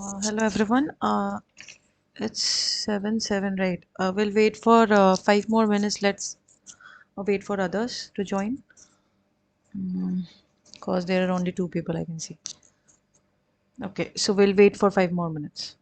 Hello everyone. It's 7 7, right? We'll wait for 5 more minutes. Let's wait for others to join. Because there are only two people I can see. Okay, so we'll wait for 5 more minutes.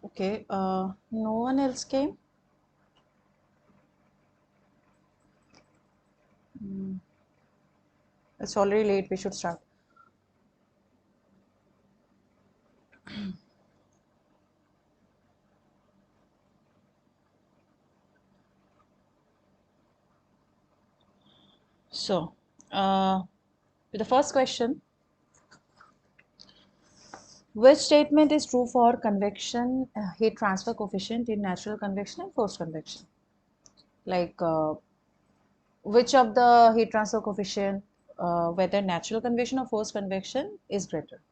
Okay, no one else came. Mm, it's already late. We should start. So, with the first question, which statement is true for convection heat transfer coefficient in natural convection and forced convection? Like, which of the heat transfer coefficient, whether natural convection or forced convection, is greater?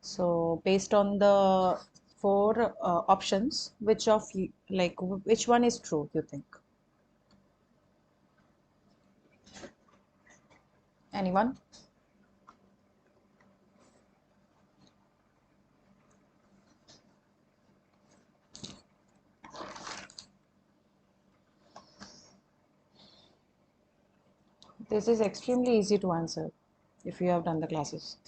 So, based on the four options, which of you, like, which one is true, you think? Anyone? This is extremely easy to answer if you have done the classes.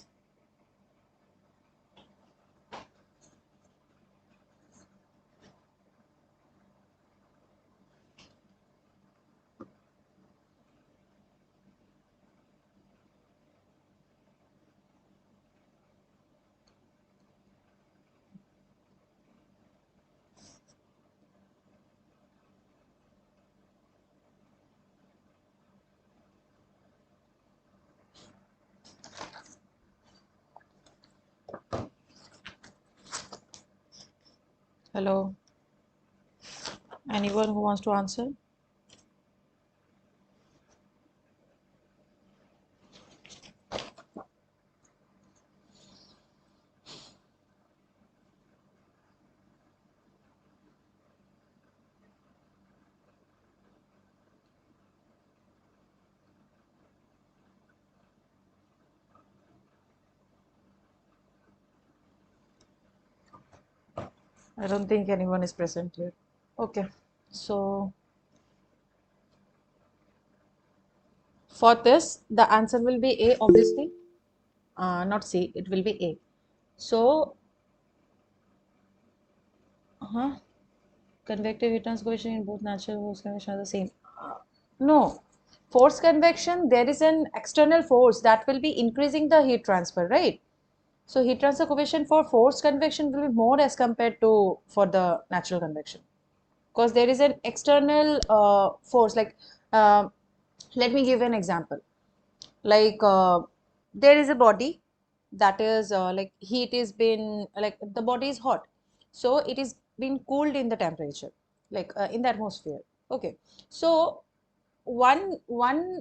Hello, anyone who wants to answer? I don't think anyone is present here. Okay, so for this, the answer will be A, obviously. Not C, it will be A. So, convective heat transfer coefficient in both natural and forced convection are the same. No, forced convection, there is an external force that will be increasing the heat transfer, right? So, heat transfer coefficient for forced convection will be more as compared to for the natural convection, because there is an external force. Like, uh, let me give an example. Like, there is a body that is like heat is been, like the body is hot, so it is been cooled in the temperature, like in the atmosphere. Okay, so one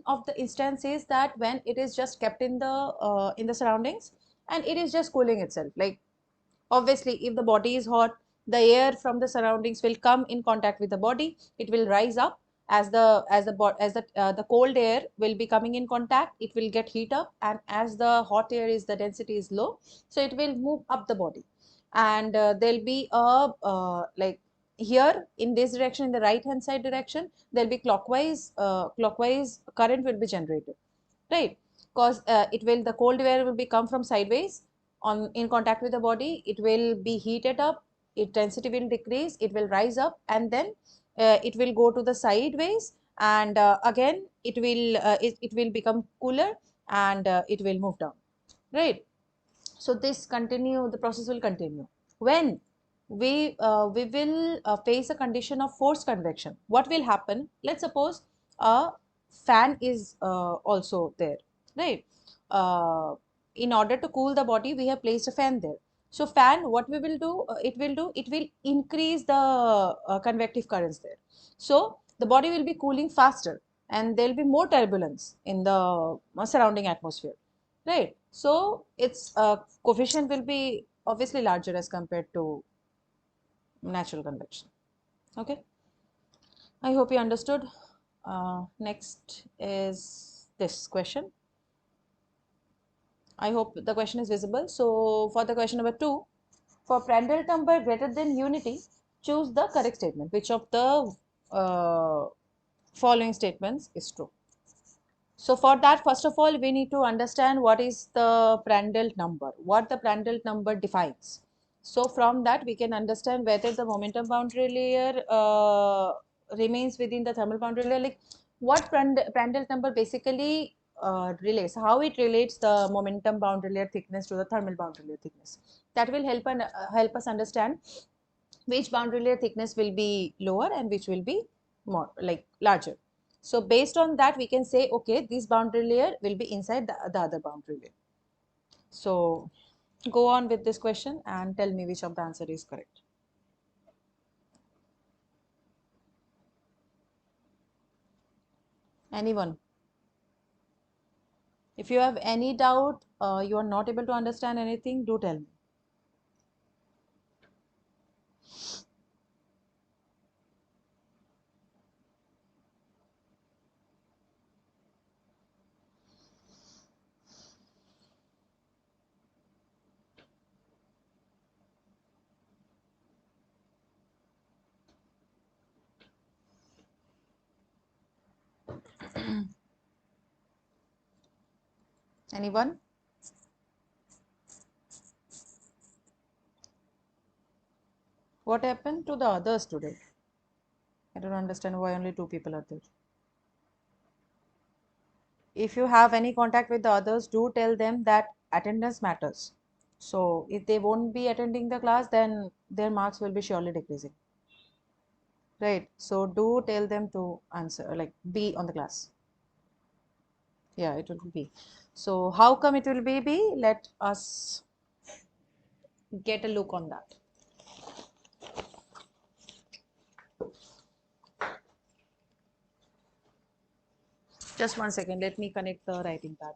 of the instance is that when it is just kept in the surroundings and it is just cooling itself. Like, obviously, if the body is hot, the air from the surroundings will come in contact with the body. It will rise up as the cold air will be coming in contact. It will get heat up, and as the hot air is, the density is low, so it will move up the body, and there'll be a like here in this direction, in the right hand side direction, there'll be clockwise current will be generated, right? Because the cold air will be come from sideways on in contact with the body. It will be heated up, its density will decrease, it will rise up, and then it will go to the sideways, and again it will become cooler, and it will move down, right? So the process will continue. When we will face a condition of forced convection, what will happen? Let's suppose a fan is also there, right? uh, in order to cool the body, we have placed a fan there. So fan, what we will do, it will increase the convective currents there. So the body will be cooling faster, and there will be more turbulence in the surrounding atmosphere, right? So its coefficient will be obviously larger as compared to natural convection. Okay, I hope you understood. Next is this question. I hope the question is visible. So for the question number 2, for Prandtl number greater than unity, choose the correct statement. Which of the following statements is true? So for that, first of all, we need to understand what is the Prandtl number, what the Prandtl number defines. So from that we can understand whether the momentum boundary layer remains within the thermal boundary layer. Like what Prandtl number basically relates, how it relates the momentum boundary layer thickness to the thermal boundary layer thickness. That will help us understand which boundary layer thickness will be lower and which will be more like larger. So based on that we can say, okay, this boundary layer will be inside the other boundary layer. So go on with this question and tell me which of the answer is correct. Anyone? If you have any doubt, you are not able to understand anything, do tell me. Anyone? What happened to the others today? I don't understand why only two people are there. If you have any contact with the others, do tell them that attendance matters. So if they won't be attending the class, then their marks will be surely decreasing. Right. So do tell them to answer, like be on the class. Yeah, it will be. So how come it will be B? Let us get a look on that. Just 1 second, let me connect the writing pad.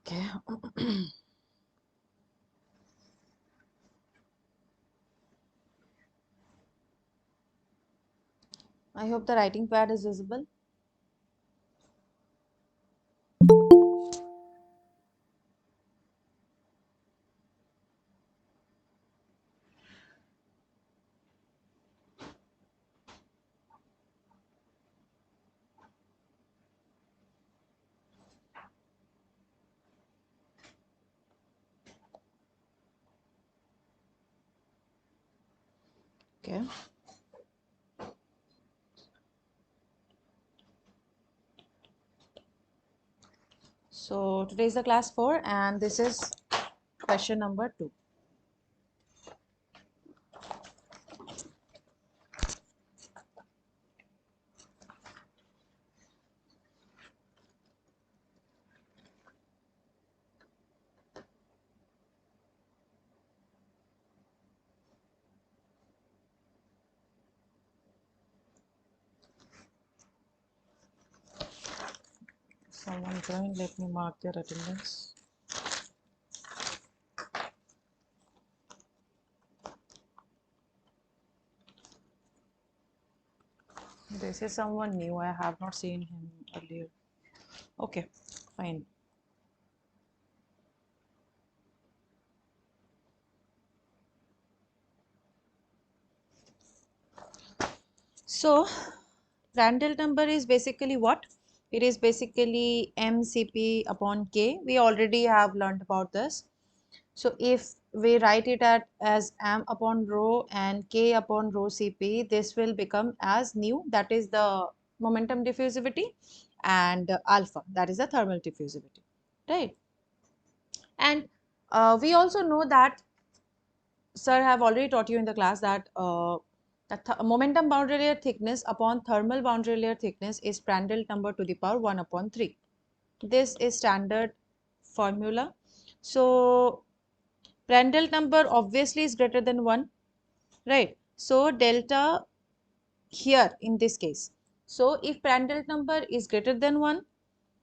Okay. I hope the writing pad is visible. Okay. So today is the class 4 and this is question number 2. Someone joined, let me mark their attendance. This is someone new, I have not seen him earlier. Okay, fine. So Prandtl number is basically what? It is basically mCp upon K. We already have learned about this. So if we write it as m upon rho and K upon rho Cp, this will become as nu, that is the momentum diffusivity, and alpha, that is the thermal diffusivity, right? And we also know that sir have already taught you in the class that momentum boundary layer thickness upon thermal boundary layer thickness is Prandtl number to the power 1 upon 3. This is standard formula. So Prandtl number obviously is greater than 1, right? So delta here in this case. So if Prandtl number is greater than 1,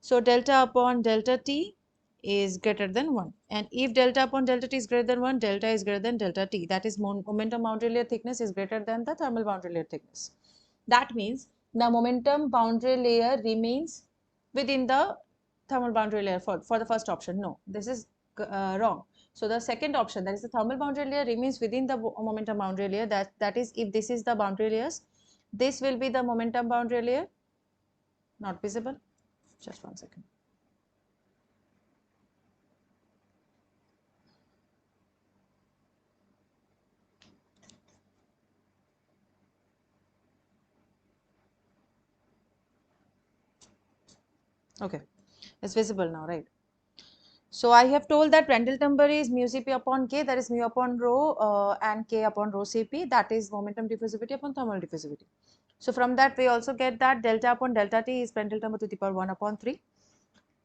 so delta upon delta t is greater than 1. And if delta upon delta t is greater than 1, delta is greater than delta t. That is momentum boundary layer thickness is greater than the thermal boundary layer thickness. That means the momentum boundary layer remains within the thermal boundary layer for the first option. No, this is wrong. So the second option, that is the thermal boundary layer, remains within the momentum boundary layer. That is, if this is the boundary layers, this will be the momentum boundary layer. Not visible. Just 1 second. Okay, it's visible now, right? So I have told that Prandtl number is mu Cp upon K, that is mu upon rho and K upon rho Cp, that is momentum diffusivity upon thermal diffusivity. So from that we also get that delta upon delta T is Prandtl number to the power 1 upon 3.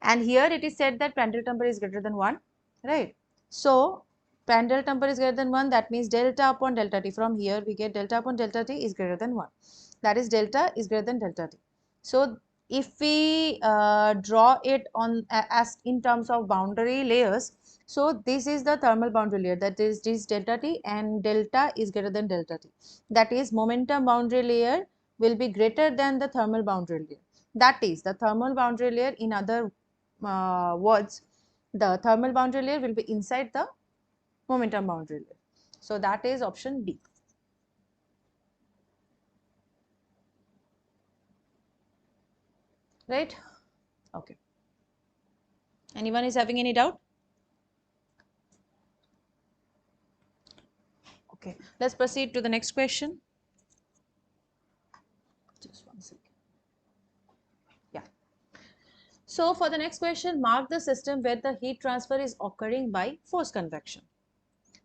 And here it is said that Prandtl number is greater than 1, right? So Prandtl number is greater than 1, that means delta upon delta T. From here we get delta upon delta T is greater than 1. That is delta is greater than delta T. So if we draw it on as in terms of boundary layers, so this is the thermal boundary layer, that is this delta T, and delta is greater than delta T. That is momentum boundary layer will be greater than the thermal boundary layer. That is the thermal boundary layer, in other words, the thermal boundary layer will be inside the momentum boundary layer. So that is option B. Right? Okay. Anyone is having any doubt? Okay, let's proceed to the next question. Just 1 second. Yeah. So for the next question, mark the system where the heat transfer is occurring by forced convection.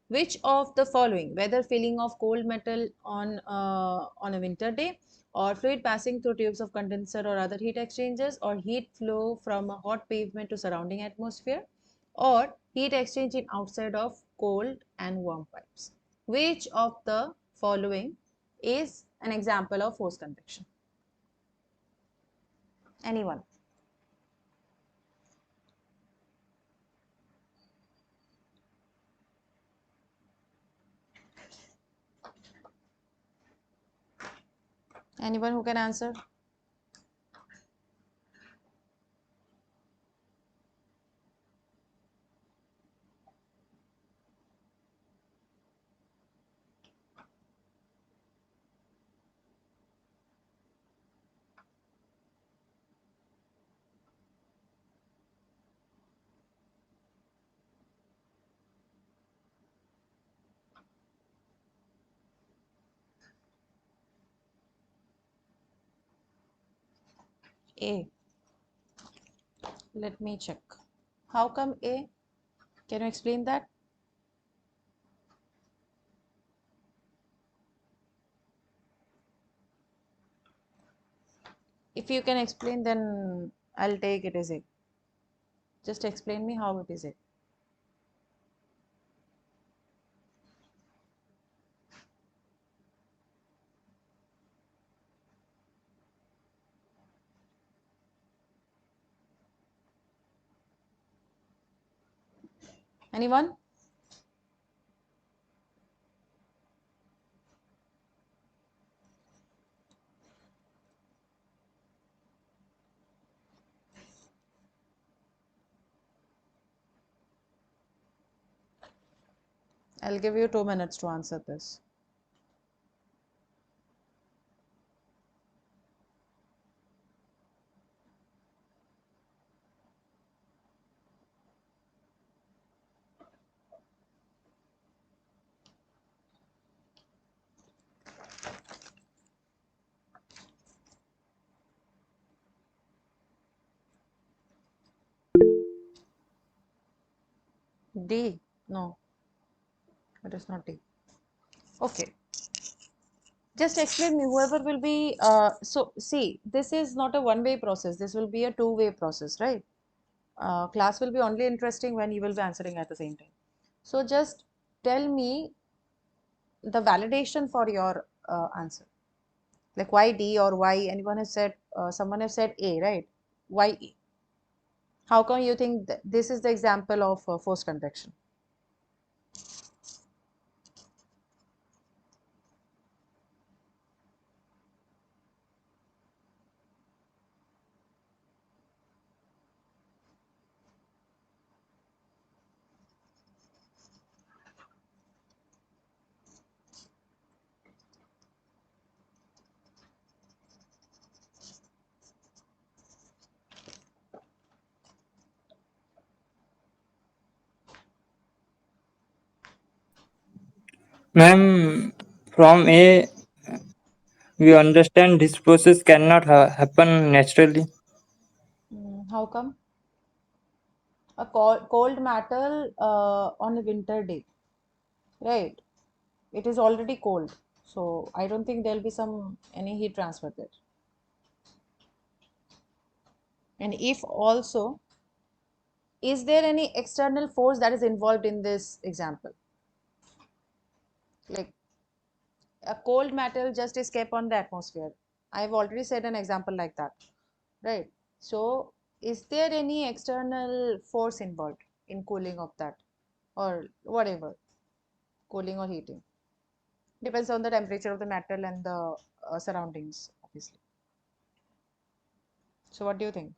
Which of the following, whether filling of cold metal on a winter day, or fluid passing through tubes of condenser or other heat exchangers, or heat flow from a hot pavement to surrounding atmosphere, or heat exchange in outside of cold and warm pipes, which of the following is an example of forced convection? Anyone? Anyone who can answer? A. Let me check. How come A? Can you explain that? If you can explain, then I'll take it as A. Just explain me how it is A. Anyone? I'll give you 2 minutes to answer this. D? No, it is not D. Okay. Just explain me, whoever will be, so see, this is not a one-way process. This will be a two-way process, right? Class will be only interesting when you will be answering at the same time. So just tell me the validation for your answer. Like why D or why anyone has said, someone has said A, right? Why E? How come you think this is the example of forced convection? Ma'am, from A, we understand this process cannot happen naturally. How come? A cold metal on a winter day, right? It is already cold, so I don't think there'll be any heat transfer there. And if also, is there any external force that is involved in this example? Like a cold metal just escape on the atmosphere. I've already said an example like that, right? So is there any external force involved in cooling of that or whatever, cooling or heating? Depends on the temperature of the metal and the surroundings, obviously. So what do you think?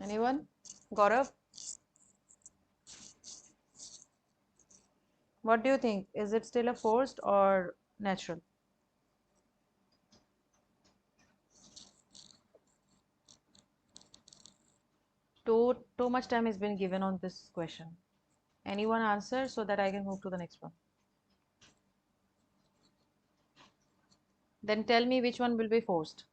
Anyone? Gaurav, what do you think? Is it still a forced or natural? Too much time has been given on this question. Anyone answer so that I can move to the next one? Then tell me which one will be forced.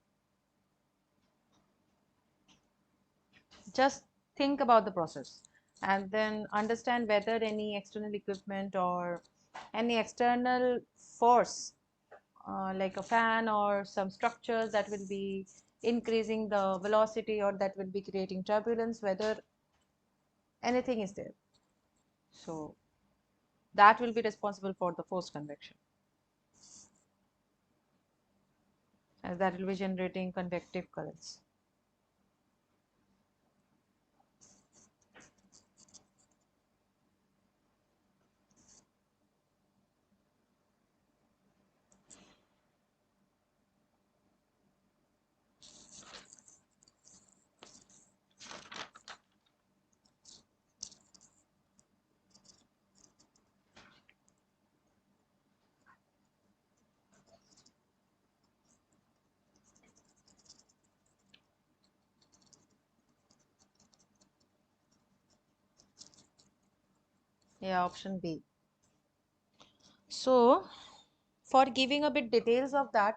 Just think about the process and then understand whether any external equipment or any external force, like a fan or some structures that will be increasing the velocity or that will be creating turbulence, whether anything is there. So that will be responsible for the forced convection, as that will be generating convective currents. Yeah, option B. So for giving a bit details of that,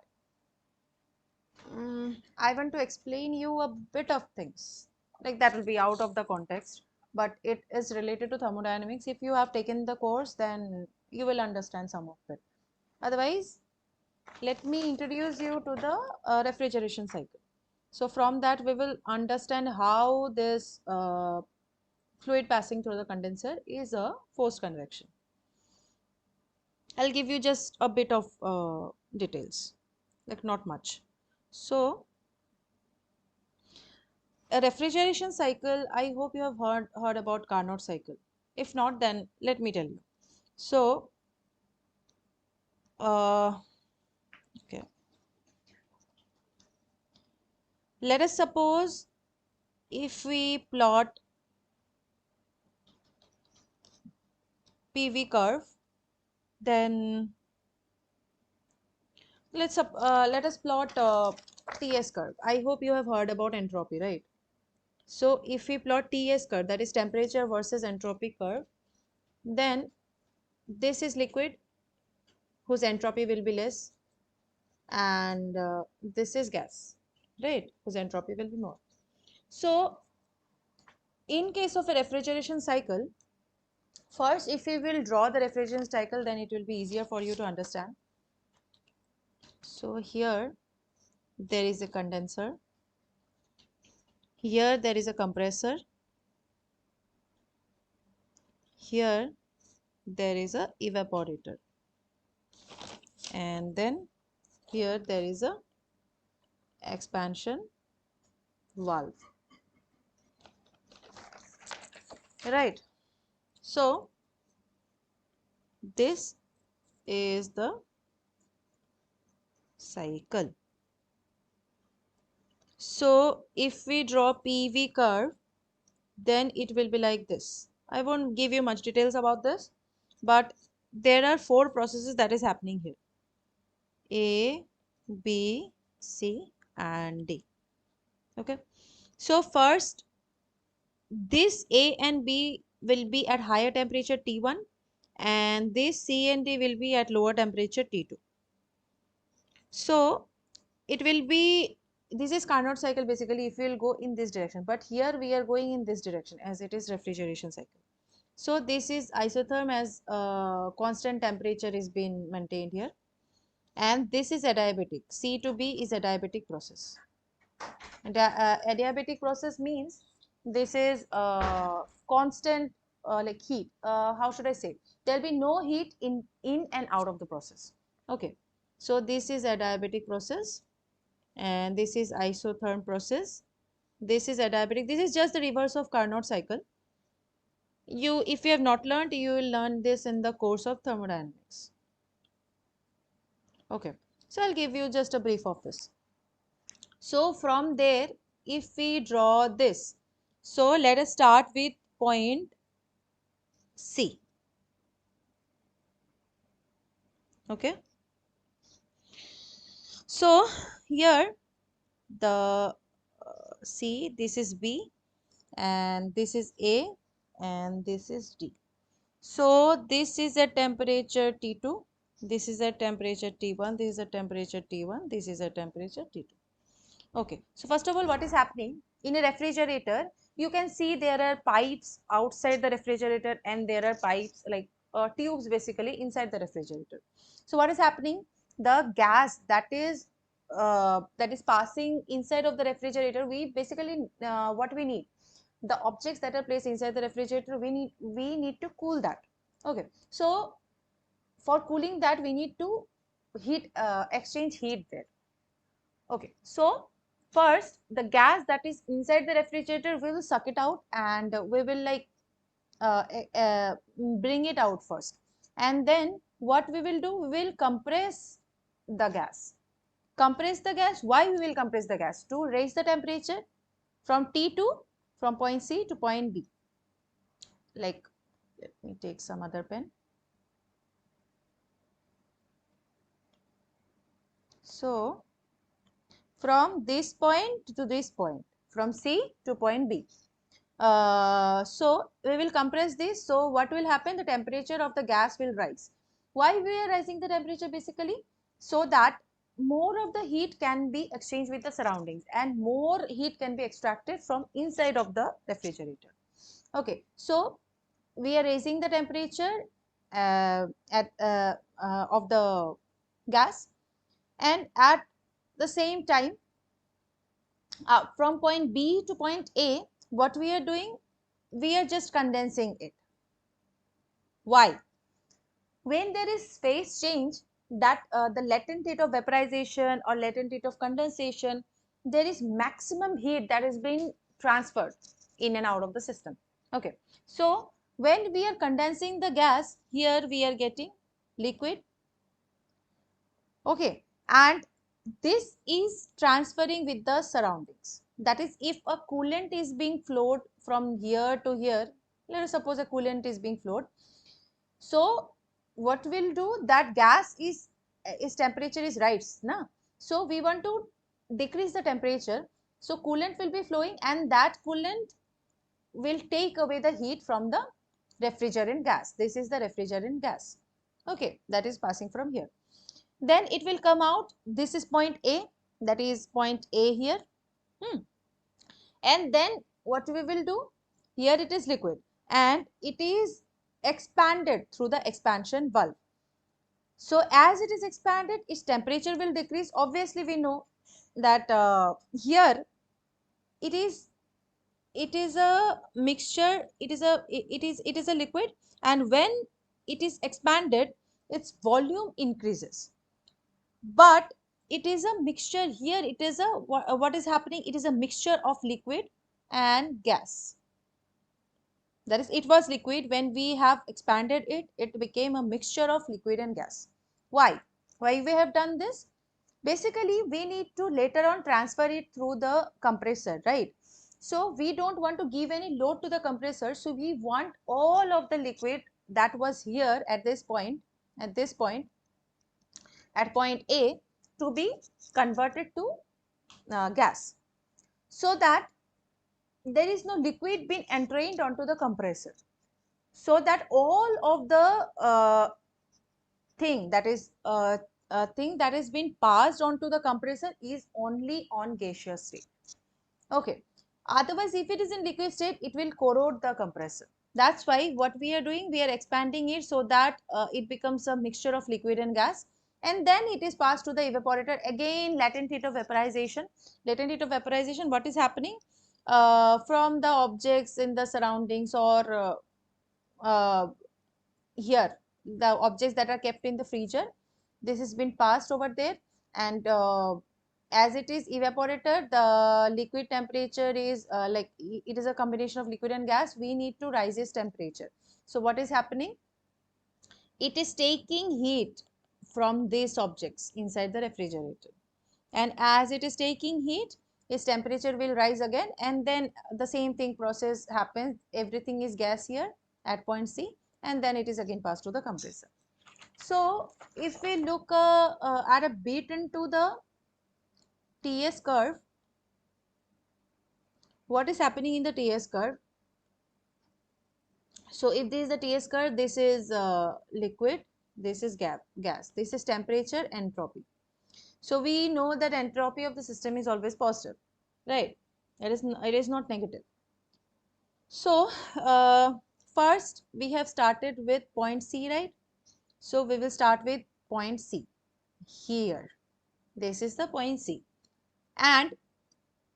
I want to explain you a bit of things. Like that will be out of the context, but it is related to thermodynamics. If you have taken the course, then you will understand some of it. Otherwise, let me introduce you to the refrigeration cycle. So from that, we will understand how this fluid passing through the condenser is a forced convection. I'll give you just a bit of details, like not much. So a refrigeration cycle, I hope you have heard about Carnot cycle. If not, then let me tell you. So, uh, okay, let us suppose if we plot PV curve Then let us plot TS curve. I hope you have heard about entropy, right? So if we plot TS curve, that is temperature versus entropy curve, then this is liquid whose entropy will be less, and this is gas, right, whose entropy will be more. So in case of a refrigeration cycle, first if we will draw the refrigeration cycle, then it will be easier for you to understand. So here there is a condenser, here there is a compressor, here there is a evaporator, and then here there is a expansion valve, right? So this is the cycle. So if we draw PV curve, then it will be like this. I won't give you much details about this, but there are four processes that is happening here: A, B, C, and D. Okay. So first, this A and B will be at higher temperature T1, and this C and D will be at lower temperature T2. So it will be, this is Carnot cycle basically if we will go in this direction, but here we are going in this direction as it is refrigeration cycle. So this is isotherm, as constant temperature is being maintained here, and this is adiabatic. C to B is adiabatic process. And adiabatic process means this is constant like heat. How should I say? There will be no heat in and out of the process. Okay. So this is adiabatic process, and this is isotherm process. This is adiabatic. This is just the reverse of Carnot cycle. If you have not learned, you will learn this in the course of thermodynamics. Okay. So I'll give you just a brief of this. So from there, if we draw this, so let us start with point C. Okay. So here the C, this is B, and this is A, and this is D. So this is a temperature T2, this is a temperature T1, this is a temperature T1, this is a temperature T2. Okay, so first of all, what is happening in a refrigerator? You can see there are pipes outside the refrigerator, and there are pipes like tubes basically inside the refrigerator. So what is happening? The gas that is passing inside of the refrigerator, we basically what we need, the objects that are placed inside the refrigerator, we need to cool that. Okay, so for cooling that, we need to exchange heat there. Okay, so first the gas that is inside the refrigerator, we will suck it out, and we will like uh, uh, uh, bring it out first, and then what we will do, we will compress the gas. Compress the gas. Why we will compress the gas? To raise the temperature from T2, from point C to point B. Like, let me take some other pen. So from this point to this point, from C to point B. So we will compress this. So what will happen? The temperature of the gas will rise. Why we are rising the temperature basically? So that more of the heat can be exchanged with the surroundings, and more heat can be extracted from inside of the refrigerator. Okay, so we are raising the temperature of the gas, and at the same time, from point B to point A, what we are doing, we are just condensing it. Why? When there is phase change, that the latent heat of vaporization or latent heat of condensation, there is maximum heat that is being transferred in and out of the system. Okay, so when we are condensing the gas, here we are getting liquid. Okay, and this is transferring with the surroundings. That is, if a coolant is being flowed from here to here, let us suppose a coolant is being flowed. So what will do, that gas is temperature is rise na, so we want to decrease the temperature, so coolant will be flowing and that coolant will take away the heat from the refrigerant gas. This is the refrigerant gas, okay, that is passing from here. Then it will come out, this is point A, that is point A here. And then what we will do, here it is liquid and it is expanded through the expansion valve. So as it is expanded, its temperature will decrease. Obviously we know that here it is a mixture, it is a liquid, and when it is expanded, its volume increases. But it is a mixture, here it is a what is happening, it is a mixture of liquid and gas. That is, it was liquid, when we have expanded it, it became a mixture of liquid and gas. Why we have done this? Basically we need to later on transfer it through the compressor, right? So we don't want to give any load to the compressor, so we want all of the liquid that was here at this point, at point A, to be converted to gas, so that there is no liquid being entrained onto the compressor, so that all of the thing that is thing that is being passed onto the compressor is only on gaseous state. Okay. Otherwise, if it is in liquid state, it will corrode the compressor. That's why what we are doing, we are expanding it so that it becomes a mixture of liquid and gas. And then it is passed to the evaporator. Again, latent heat of vaporization. Latent heat of vaporization, what is happening? From the objects in the surroundings, or here, the objects that are kept in the freezer, this has been passed over there, and as it is evaporator, the liquid temperature is like it is a combination of liquid and gas, we need to rise its temperature. So what is happening, it is taking heat from these objects inside the refrigerator, and as it is taking heat, its temperature will rise again, and then the same thing process happens, everything is gas here at point C, and then it is again passed to the compressor. So if we look at a bit into the TS curve, what is happening in the TS curve? So if this is the TS curve, this is liquid, this is gas, this is temperature, entropy. So we know that entropy of the system is always positive, right? It is not negative. So first we have started with point C, right? So we will start with point C here. This is the point C. And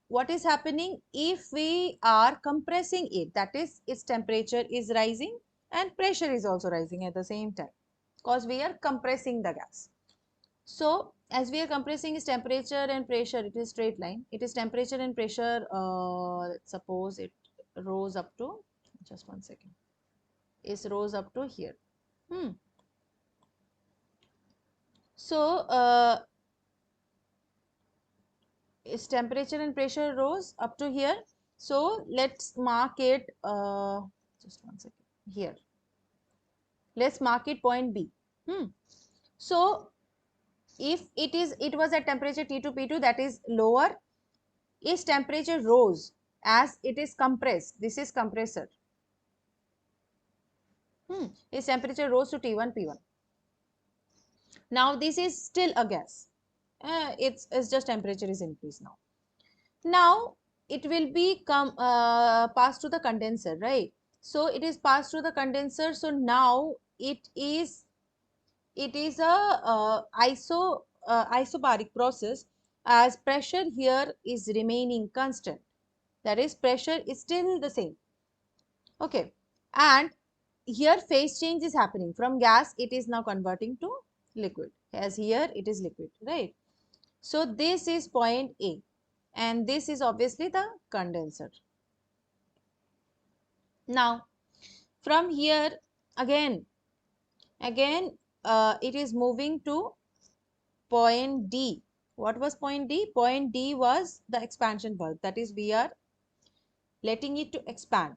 what is happening, if we are compressing it, that is, its temperature is rising and pressure is also rising at the same time, because we are compressing the gas. So as we are compressing its temperature and pressure, it is straight line, it is temperature and pressure, suppose it rose up to, just one second, it rose up to here. So its temperature and pressure rose up to here. So let's mark it, just one second, here. Let's mark it point B. So if it was at temperature T2 P2, that is lower, its temperature rose as it is compressed. This is compressor. Its temperature rose to T1 P1. Now this is still a gas. It's just temperature is increased now. Now it will be passed to the condenser, right? So it is passed to the condenser. So now it is a isobaric process, as pressure here is remaining constant. That is, pressure is still the same. Okay, and here phase change is happening, from gas it is now converting to liquid, as here it is liquid, right? So this is point A, and this is obviously the condenser. Now from here again it is moving to point D. What was point D? Point D was the expansion valve, that is, we are letting it to expand.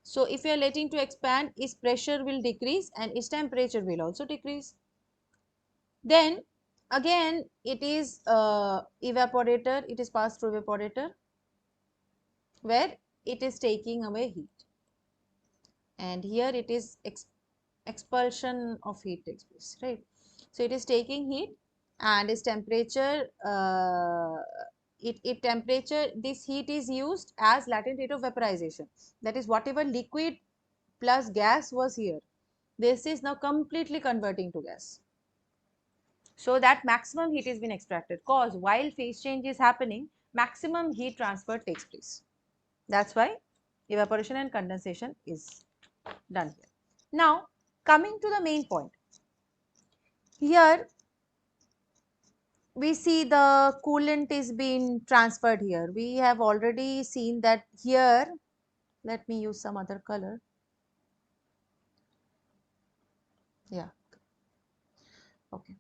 So if you are letting to expand, its pressure will decrease and its temperature will also decrease. Then again it is evaporator, it is passed through evaporator where it is taking away heat, and here it is expulsion of heat takes place, right? So it is taking heat and its temperature, it temperature, this heat is used as latent rate of vaporization. That is, whatever liquid plus gas was here, this is now completely converting to gas. So that maximum heat is being extracted, cause while phase change is happening, maximum heat transfer takes place. That's why evaporation and condensation is done here. Now coming to the main point, here we see the coolant is being transferred here. We have already seen that here, let me use some other color. Yeah, okay.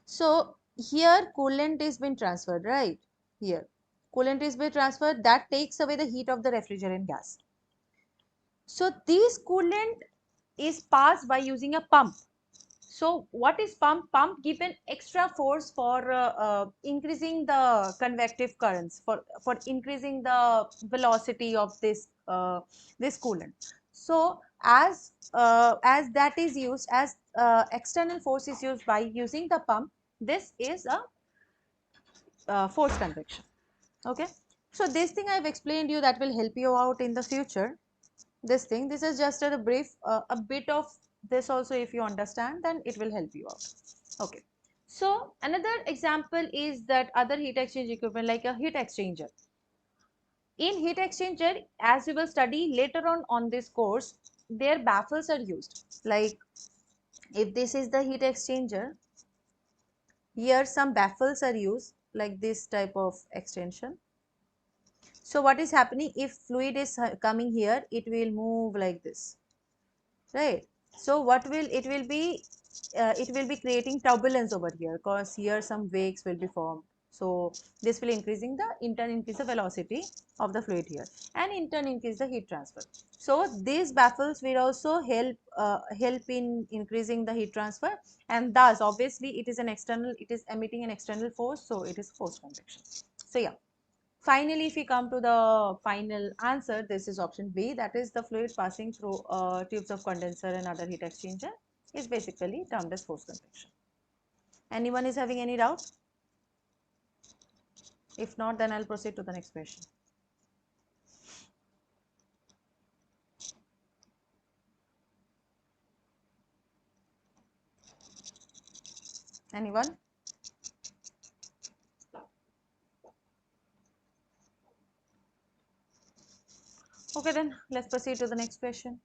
So here coolant is being transferred, right? Here coolant is being transferred, that takes away the heat of the refrigerant gas. So this coolant is passed by using a pump. So what is pump? Pump give an extra force for increasing the convective currents, for increasing the velocity of this coolant. So as that is used, as external force is used by using the pump, this is a force convection. Okay. So this thing I have explained you, that will help you out in the future. This thing, this is just a brief, a bit of this also, if you understand, then it will help you out. Okay. So another example is that other heat exchange equipment like a heat exchanger. In heat exchanger, as we will study later on this course, their baffles are used. Like if this is the heat exchanger, here some baffles are used like this type of extension. So what is happening, if fluid is coming here, it will move like this, right? So what will it will be creating turbulence over here, because here some waves will be formed. So this will increasing the, in turn increase the velocity of the fluid here, and in turn increase the heat transfer. So these baffles will also help in increasing the heat transfer, and thus obviously it is an external, it is emitting an external force, so it is forced convection. So yeah, finally, if we come to the final answer, this is option B, that is the fluid passing through tubes of condenser and other heat exchanger is basically termed as forced convection. Anyone is having any doubt? If not, then I'll proceed to the next question. Anyone? Okay, then let's proceed to the next question.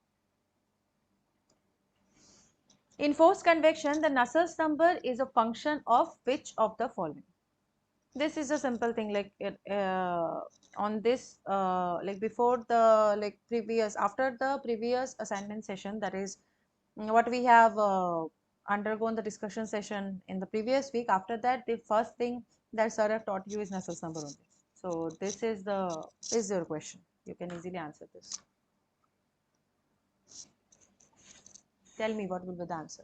In forced convection, the Nusselt's number is a function of which of the following? This is a simple thing, like on this like before the, like previous, after the previous assignment session, that is what we have undergone the discussion session in the previous week. After that, the first thing that sir have taught you is Nusselt's number only. So this is your question. You can easily answer this. Tell me what will be the answer.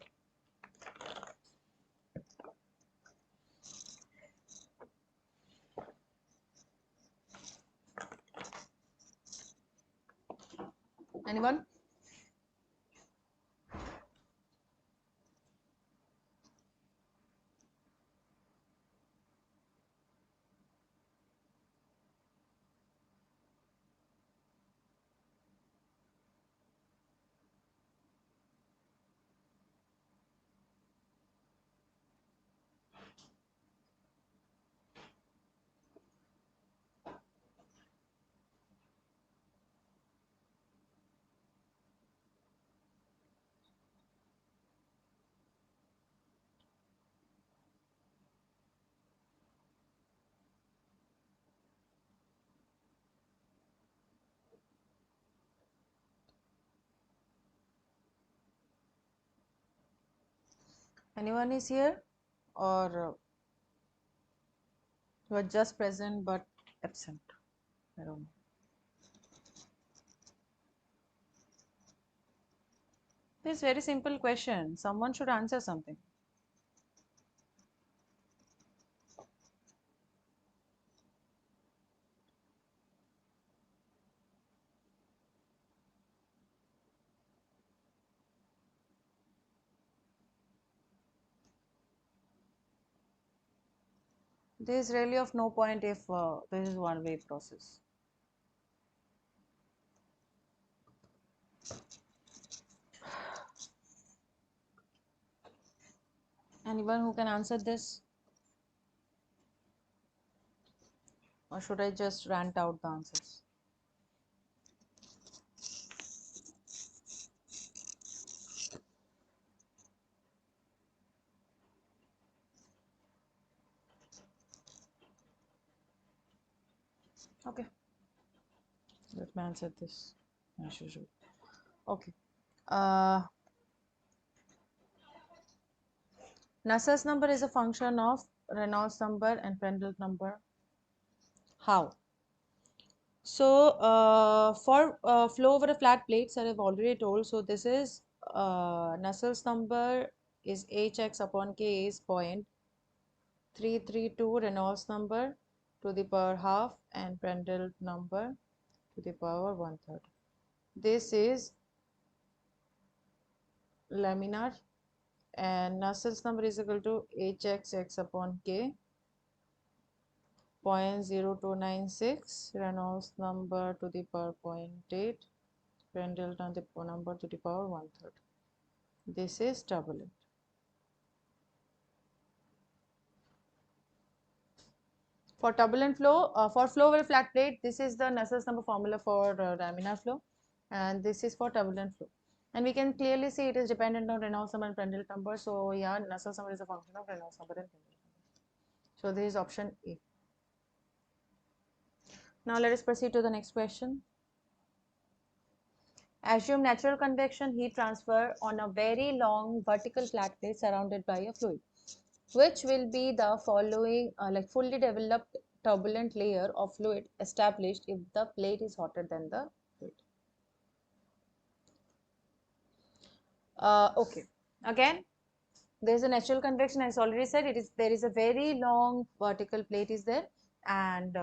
Anyone? Anyone is here, or you are just present but absent? I don't know. It's very simple question. Someone should answer something. There is really of no point if this is one-way process. Anyone who can answer this? Or should I just rant out the answers? Okay, let me answer this as usual. Okay. Nusselt's number is a function of Reynolds number and Prandtl number. How? So for flow over a flat plate, sir, I've already told. So this is Nusselt's number is hx upon k is 0.332, Reynolds number to the power half, and Prandtl number to the power 1/3. This is laminar, and Nusselt's number is equal to hx upon k 0.0296, Reynolds number to the power 0.8, Prandtl number to the power 1/3. This is turbulent. For turbulent flow, for flow over a flat plate, this is the Nusselt's number formula for laminar flow, and this is for turbulent flow. And we can clearly see it is dependent on Reynolds number and Prandtl number. So yeah, Nusselt's number is a function of Reynolds number and Prandtl number. So this is option A. Now let us proceed to the next question. Assume natural convection heat transfer on a very long vertical flat plate surrounded by a fluid. Which will be the following fully developed turbulent layer of fluid established if the plate is hotter than the fluid? Okay, again, there is a natural convection. As already said, there is a very long vertical plate is there, and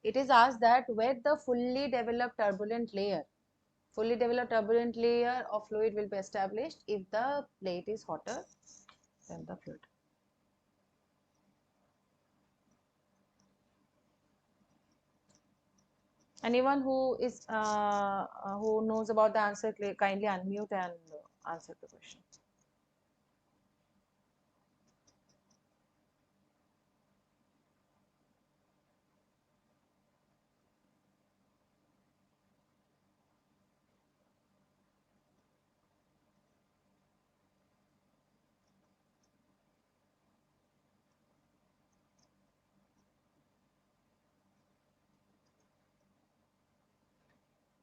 it is asked that where the fully developed turbulent layer of fluid will be established if the plate is hotter than the fluid. Anyone who knows about the answer, kindly unmute and answer the question.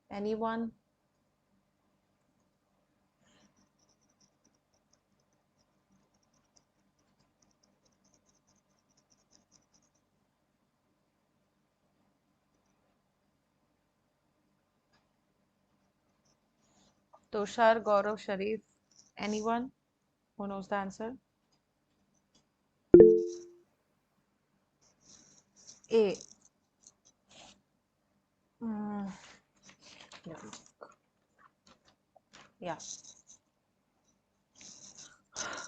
Anyone? Toshar, Gaurav, Sharif, anyone who knows the answer? A. Mm, yeah.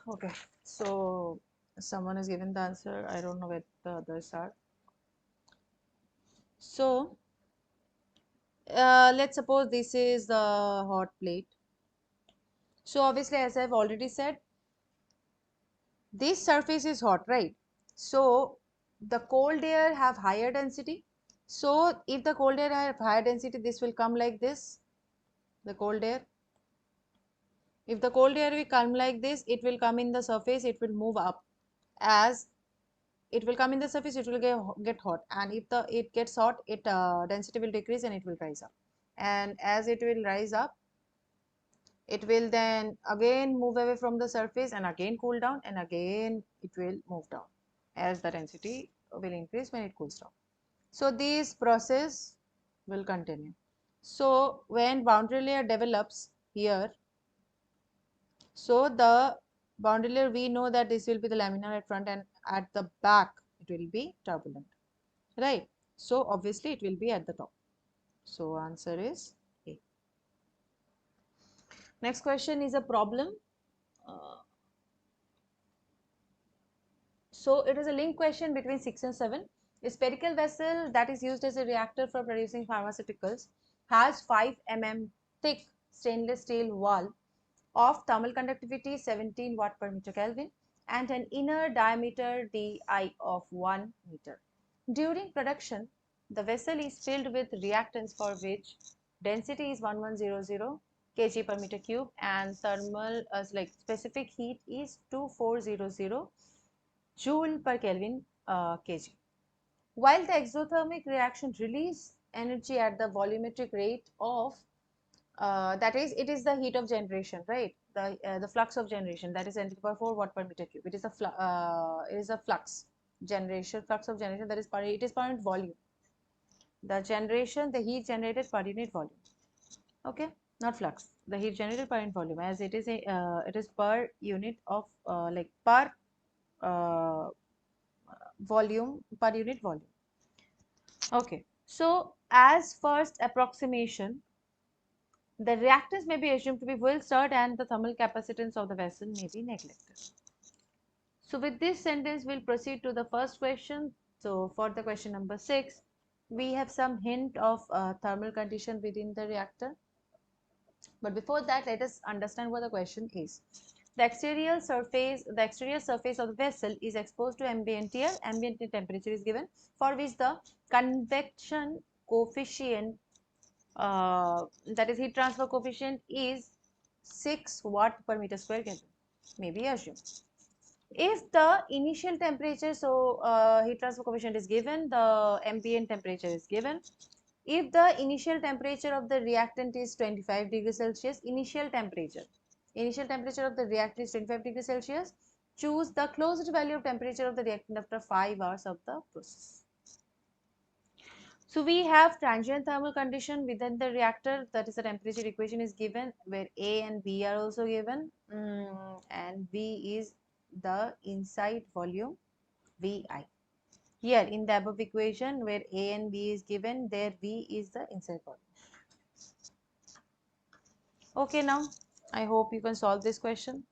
Okay. So someone has given the answer. I don't know where the others are. So let's suppose this is the hot plate. So obviously, as I've already said, this surface is hot, right? So the cold air have higher density. So if the cold air have higher density, this will come like this, the cold air. If the cold air will come like this, it will come in the surface, it will move up. As it will come in the surface, it will get hot. And if it gets hot, it density will decrease and it will rise up. And as it will rise up, it will then again move away from the surface and again cool down, and again it will move down as the density will increase when it cools down. So this process will continue. So when boundary layer develops here, So the boundary layer, we know that this will be the laminar at front, and at the back it will be turbulent, right? So obviously it will be at the top. So answer is A. Next question is a problem. Uh, so it is a link question between 6 and 7. A spherical vessel that is used as a reactor for producing pharmaceuticals has 5 mm thick stainless steel wall of thermal conductivity 17 watt per meter Kelvin and an inner diameter di of 1 meter. During production, the vessel is filled with reactants for which density is 1100 kg per meter cube and thermal like specific heat is 2400 joule per Kelvin kg. While the exothermic reaction release energy at the volumetric rate of that is, it is the heat of generation, right? The flux of generation, that is 10 to the power 4 watt per meter cube. It is a flux of generation, that is it is per unit volume. The generation, the heat generated per unit volume. Okay, not flux. The heat generated per unit volume, as it is per unit of like per uh, volume, per unit volume. Okay, so as first approximation, the reactants may be assumed to be well stirred and the thermal capacitance of the vessel may be neglected. So with this sentence, we'll proceed to the first question. So for the question number 6, we have some hint of thermal condition within the reactor. But before that, let us understand what the question is. The exterior surface of the vessel is exposed to ambient air. Ambient temperature is given, for which the convection coefficient, that is heat transfer coefficient, is 6 watt per meter square Kelvin, may be assumed. If the initial temperature, so heat transfer coefficient is given, the ambient temperature is given. If the initial temperature of the reactant is 25 degrees Celsius, initial temperature of the reactant is 25 degrees Celsius, choose the closest value of temperature of the reactant after 5 hours of the process. So we have transient thermal condition within the reactor, that is the temperature equation is given where A and B are also given, and V is the inside volume Vi. Here in the above equation where A and B is given, there V is the inside volume. Okay, now I hope you can solve this question.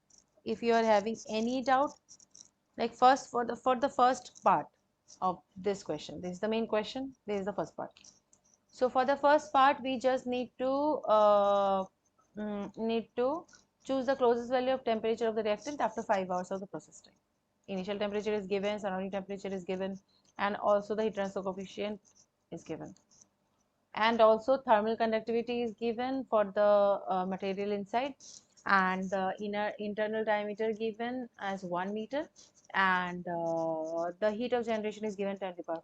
If you are having any doubt, like first for the first part of this question, this is the main question, this is the first part. So for the first part, we just need to choose the closest value of temperature of the reactant after 5 hours of the process time. Initial temperature is given, surrounding temperature is given, and also the heat transfer coefficient is given. And also thermal conductivity is given for the material inside, and the internal diameter given as 1 meter, and the heat of generation is given 10 to the power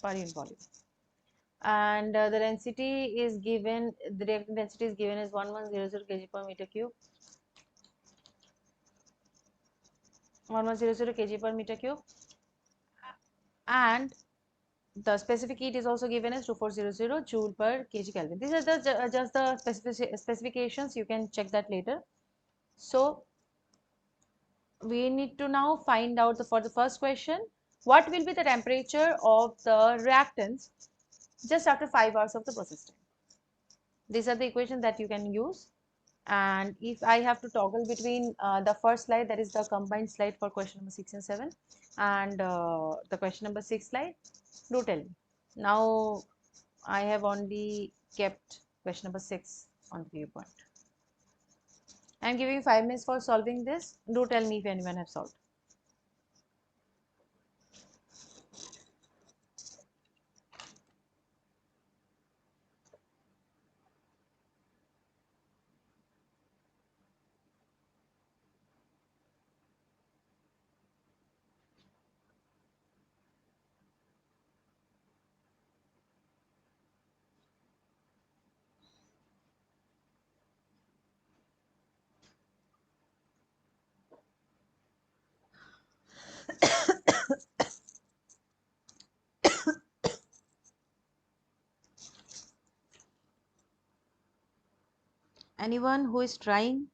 4 per unit volume. And the density is given, the reactant density is given as 1100 kg per meter cube, 1100 kg per meter cube, and the specific heat is also given as 2400 joule per kg Kelvin. These are just the specifications, you can check that later. So we need to now find out for the first question, what will be the temperature of the reactants just after 5 hours of the process time. These are the equations that you can use. And if I have to toggle between the first slide, that is the combined slide for question number 6 and 7, and the question number 6 slide, do tell me. Now I have only kept question number 6 on the viewpoint. I am giving 5 minutes for solving this. Do tell me if anyone have solved. Anyone who is trying?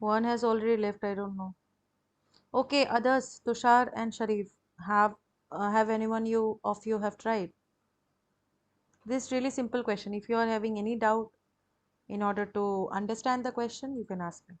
One has already left, I don't know. Okay, others, Tushar and Sharif, have anyone you have tried this really simple question? If you are having any doubt, in order to understand the question, you can ask me.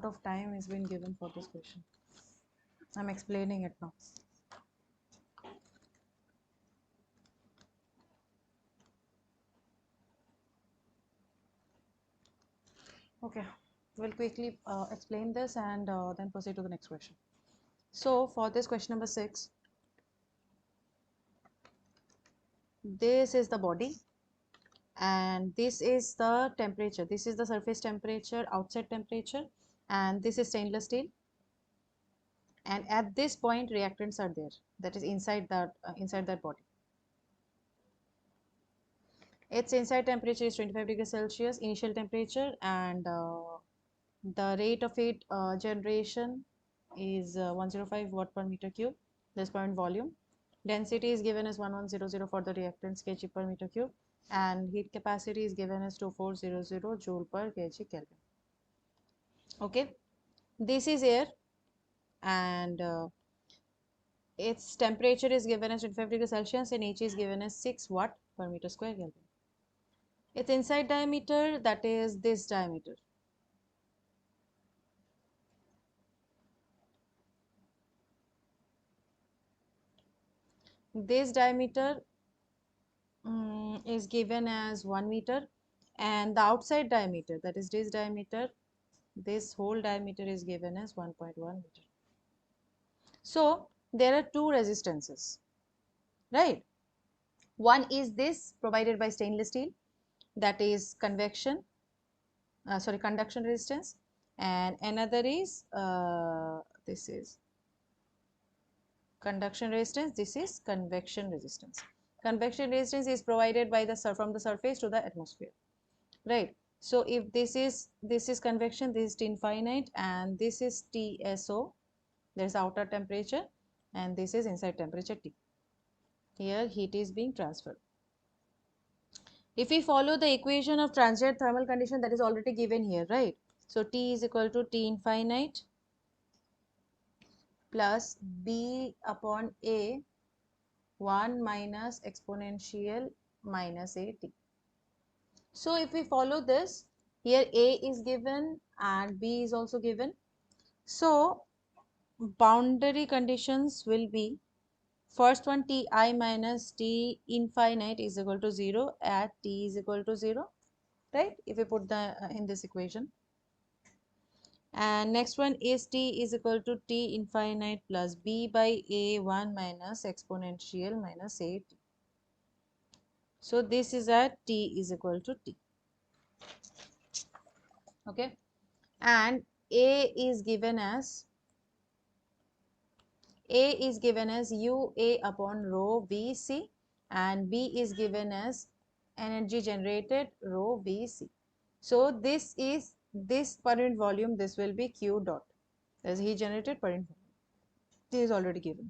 lot of time has been given for this question. I'm explaining it now. Okay, we'll quickly explain this and then proceed to the next question. So for this question number 6, this is the body and this is the temperature. This is the surface temperature, outside temperature, and this is stainless steel. And at this point, reactants are there. That is inside that body. Its inside temperature is 25 degrees Celsius, initial temperature, and the rate of heat generation is 105 watt per meter cube. This point volume. Density is given as 1100 for the reactants kg per meter cube, and heat capacity is given as 2400 joule per kg Kelvin. Okay, this is air, and its temperature is given as 25 degrees Celsius, and H is given as 6 watt per meter square Kelvin. Its inside diameter, that is this diameter. This diameter is given as 1 meter, and the outside diameter, that is this diameter, this whole diameter is given as 1.1 meter. So there are two resistances, right? One is this provided by stainless steel, that is conduction resistance, and another is this is conduction resistance, this is convection resistance. Convection resistance is provided by the from the surface to the atmosphere, right? So if this is convection, this is T infinite, and this is TSO, there's outer temperature, and this is inside temperature T. Here heat is being transferred. If we follow the equation of transient thermal condition, that is already given here, right? So T is equal to T infinite plus B upon A 1 minus exponential minus AT. So if we follow this, here A is given and B is also given. So boundary conditions will be, first one, Ti minus T infinite is equal to 0 at T is equal to 0, right? If we put the in this equation. And next one is T is equal to T infinite plus B by A 1 minus exponential minus AT. So this is at T is equal to T. Okay, and A is given as UA upon rho VC, and B is given as energy generated rho VC. So this is this per unit volume, this will be Q dot, as heat generated per unit volume. This is already given.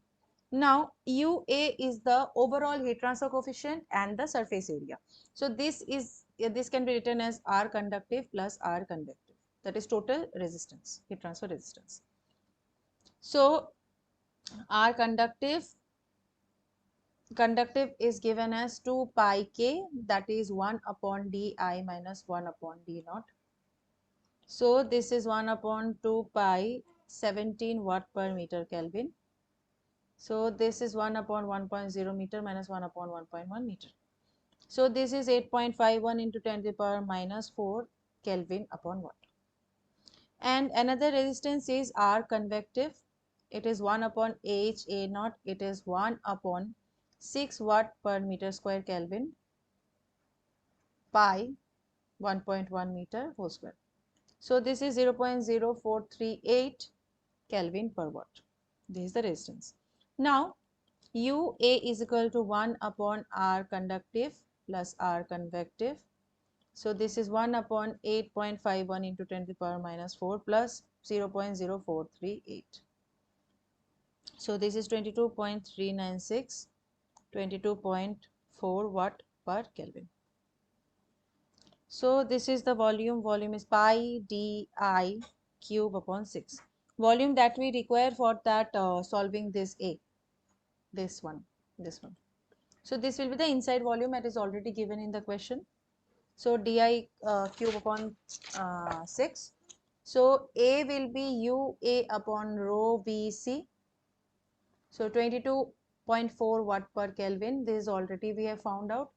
Now UA is the overall heat transfer coefficient and the surface area. So this can be written as R conductive plus R convective. That is total resistance, heat transfer resistance. So R conductive is given as 2 pi k, that is 1 upon di minus 1 upon d naught. So this is 1 upon 2 pi 17 watt per meter Kelvin. So this is 1 upon 1.0 meter minus 1 upon 1.1 meter. So this is 8.51 into 10 to the power minus 4 Kelvin upon watt. And another resistance is R convective. It is 1 upon H A naught. It is 1 upon 6 watt per meter square Kelvin pi 1.1 meter whole square. So this is 0.0438 Kelvin per watt. This is the resistance. Now UA is equal to 1 upon R conductive plus R convective. So this is 1 upon 8.51 into 10 to the power minus 4 plus 0.0438. So this is 22.396, 22.4 watt per Kelvin. So this is the volume. Volume is pi di cube upon 6. Volume that we require for that solving this A. This one. So this will be the inside volume that is already given in the question. So di cube upon 6. So A will be UA upon rho VC. So 22.4 watt per Kelvin. This already we have found out.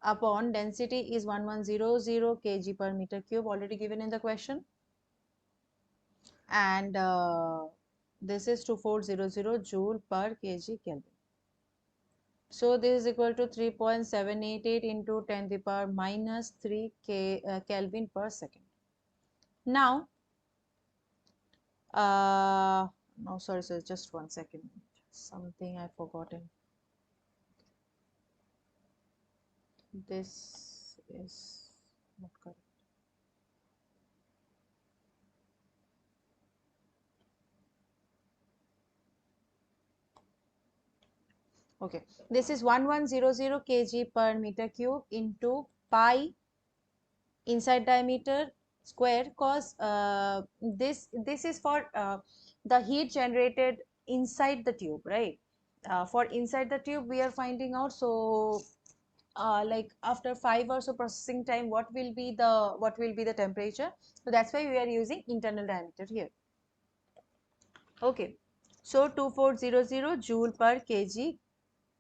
Upon density is 1100 kg per meter cube, already given in the question. And this is 2400 joule per kg Kelvin. So this is equal to 3.788 into 10 to the power minus 3 Kelvin per second. Now, no, sorry, just 1 second. Something I've forgotten. This is not correct. Okay, this is 1100 kg per meter cube into pi inside diameter square, cause this is for the heat generated inside the tube, right? For inside the tube we are finding out. So like after 5 hours of processing time, what will be the temperature? So that's why we are using internal diameter here. Okay, so 2400 joule per kg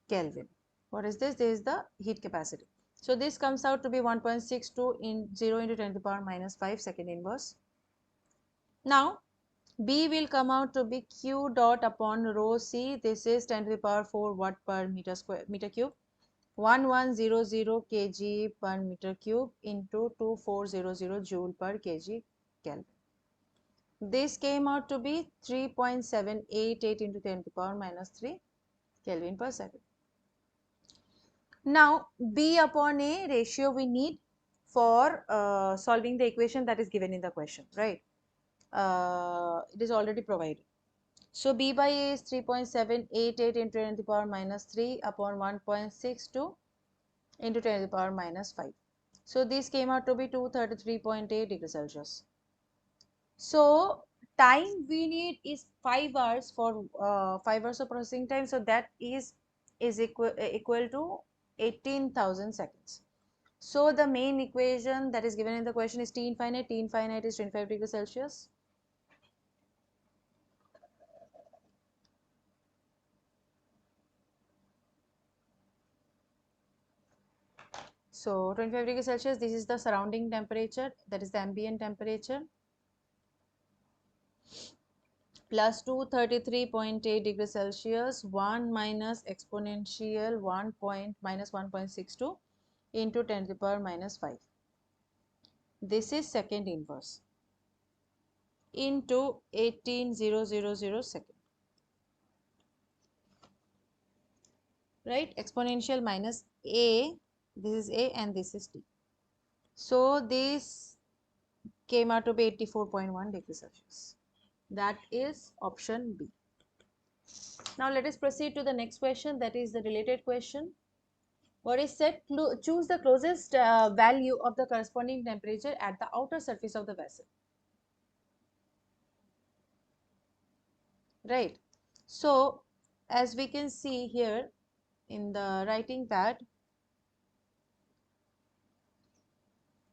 Kelvin. What is this? This is the heat capacity. So this comes out to be 1.62 in 0 into 10 to the power minus 5 second inverse. Now B will come out to be Q dot upon rho C. This is 10 to the power 4 watt per meter cube. 1100 kg per meter cube into 2400 joule per kg Kelvin. This came out to be 3.788 into 10 to the power minus 3 Kelvin per second. Now, B upon A ratio we need for solving the equation that is given in the question, right? It is already provided. So, B by A is 3.788 into 10 to the power minus 3 upon 1.62 into 10 to the power minus 5. So, this came out to be 233.8 degrees Celsius. So, time we need is 5 hours for 5 hours of processing time. So, that is equal to 18,000 seconds. So, the main equation that is given in the question is T infinite. T infinite is 25 degrees Celsius. So, 25 degrees Celsius, this is the surrounding temperature, that is the ambient temperature, plus 233.8 degrees Celsius, 1 minus exponential 1 point minus 1.62 into 10 to the power minus 5. This is second inverse into 18,000 second. Right? Exponential minus A, this is A and this is T. So this came out to be 84.1 degrees Celsius. That is option B. Now let us proceed to the next question, that is the related question. What is said? Choose the closest value of the corresponding temperature at the outer surface of the vessel. Right. So as we can see here in the writing pad,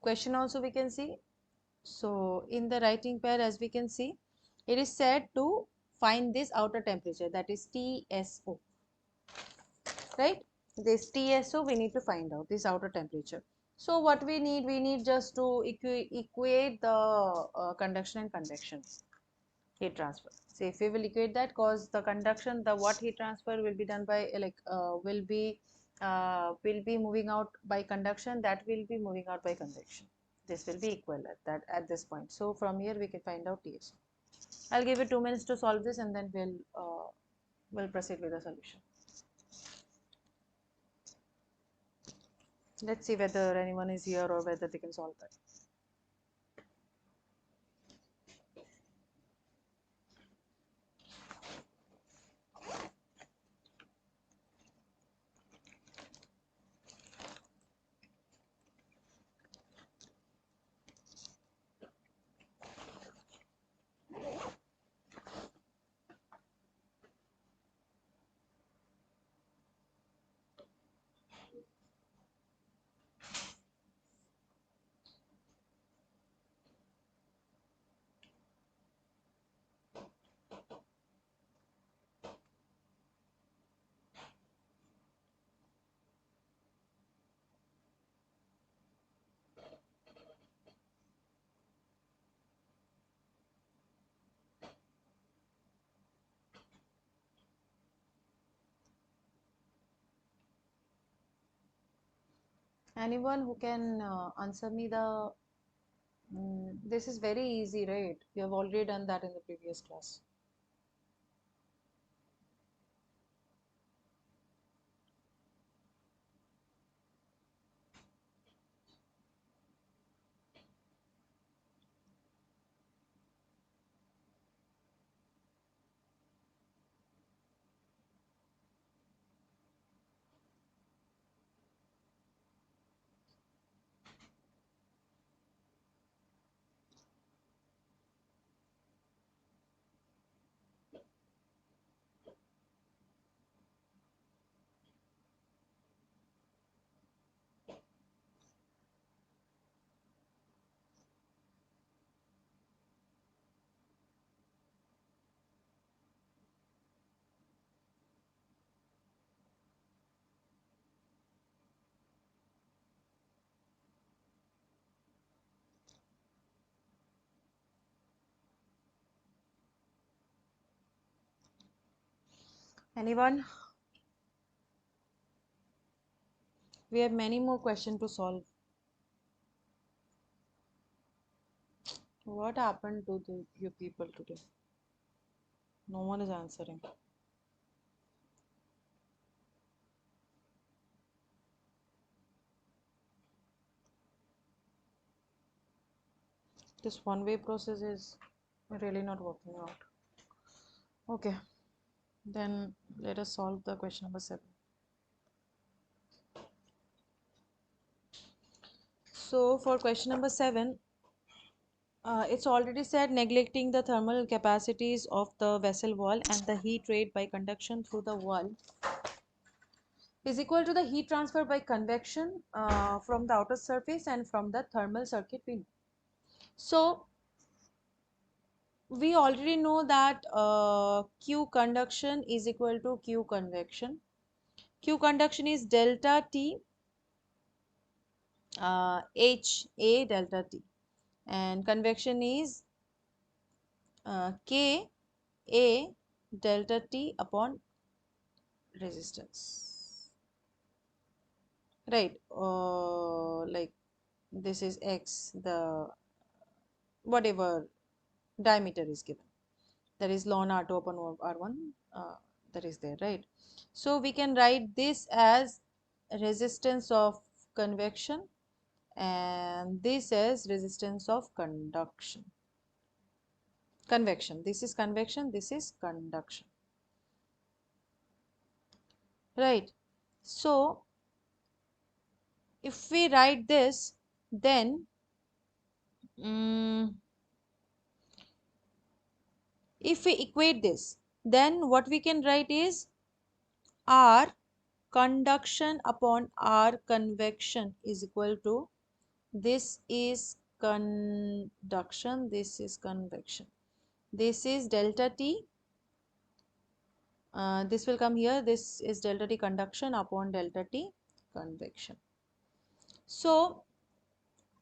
question also we can see. So in the writing pad, as we can see, it is said to find this outer temperature, that is TSO, right? This TSO we need to find out, this outer temperature. So what we need just to equate the conduction and convection heat transfer. So if we will equate that, cause the conduction, the what heat transfer will be done by will be moving out by conduction, that will be moving out by convection. This will be equal at this point. So from here we can find out TSO. I'll give you 2 minutes to solve this and then we'll proceed with the solution. Let's see whether anyone is here or whether they can solve that. Anyone who can answer me the this is very easy, right? You have already done that in the previous class. Anyone? We have many more questions to solve. What happened to you people today? No one is answering. This one-way process is really not working out. Okay, then let us solve the question number 7. So for question number 7, it's already said neglecting the thermal capacities of the vessel wall and the heat rate by conduction through the wall is equal to the heat transfer by convection from the outer surface and from the thermal circuit we know. So we already know that Q conduction is equal to Q convection. Q conduction is delta T H A delta T, and convection is K A delta T upon resistance. Right, like this is X, the whatever diameter is given. That is ln R2 upon R1, that is there, right? So we can write this as resistance of convection and this as resistance of conduction. Convection, this is convection, this is conduction, right? So if we write this, then if we equate this, then what we can write is R conduction upon R convection is equal to this is conduction, this is convection, this is delta T, this will come here, this is delta T conduction upon delta T convection. So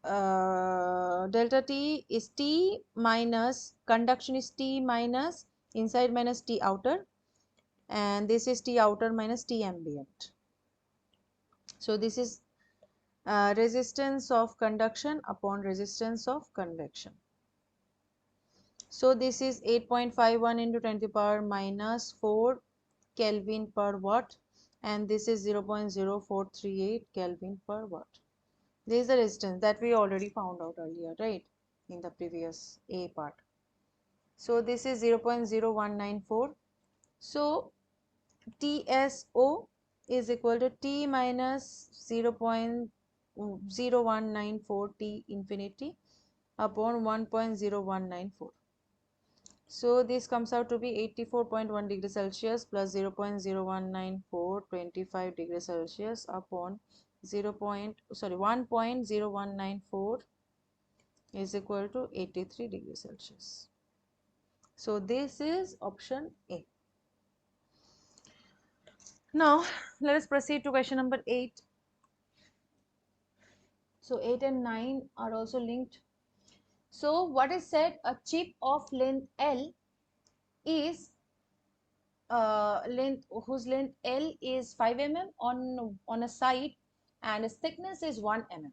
delta T is T minus conduction is T minus inside minus T outer, and this is T outer minus T ambient. So this is resistance of conduction upon resistance of convection. So this is 8.51 into 10 to the power minus 4 Kelvin per watt, and this is 0.0438 Kelvin per watt. This is the resistance that we already found out earlier, right, in the previous A part. So this is 0.0194. So TSO is equal to T minus 0.0194 T infinity upon 1.0194. So this comes out to be 84.1 degrees Celsius plus 0.0194 25 degrees Celsius upon 1.0194 is equal to 83 degrees Celsius. So this is option A. Now let us proceed to question number 8. So 8 and 9 are also linked. So what is said, a chip of length L is whose length L is 5 mm on a side and its thickness is 1 mm,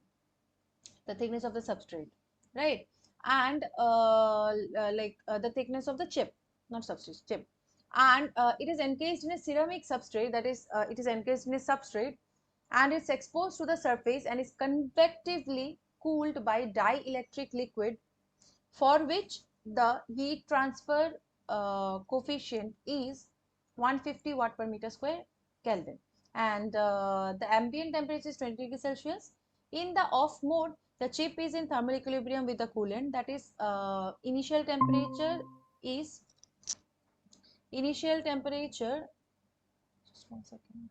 the thickness of the substrate, right? And the thickness of the chip, not substrate, chip. And it is encased in a ceramic substrate, that is, it is encased in a substrate, and it's exposed to the surface and is convectively cooled by dielectric liquid, for which the heat transfer coefficient is 150 watt per meter square Kelvin, and the ambient temperature is 20 degrees Celsius. In the off mode, the chip is in thermal equilibrium with the coolant, that is, is initial temperature, just 1 second,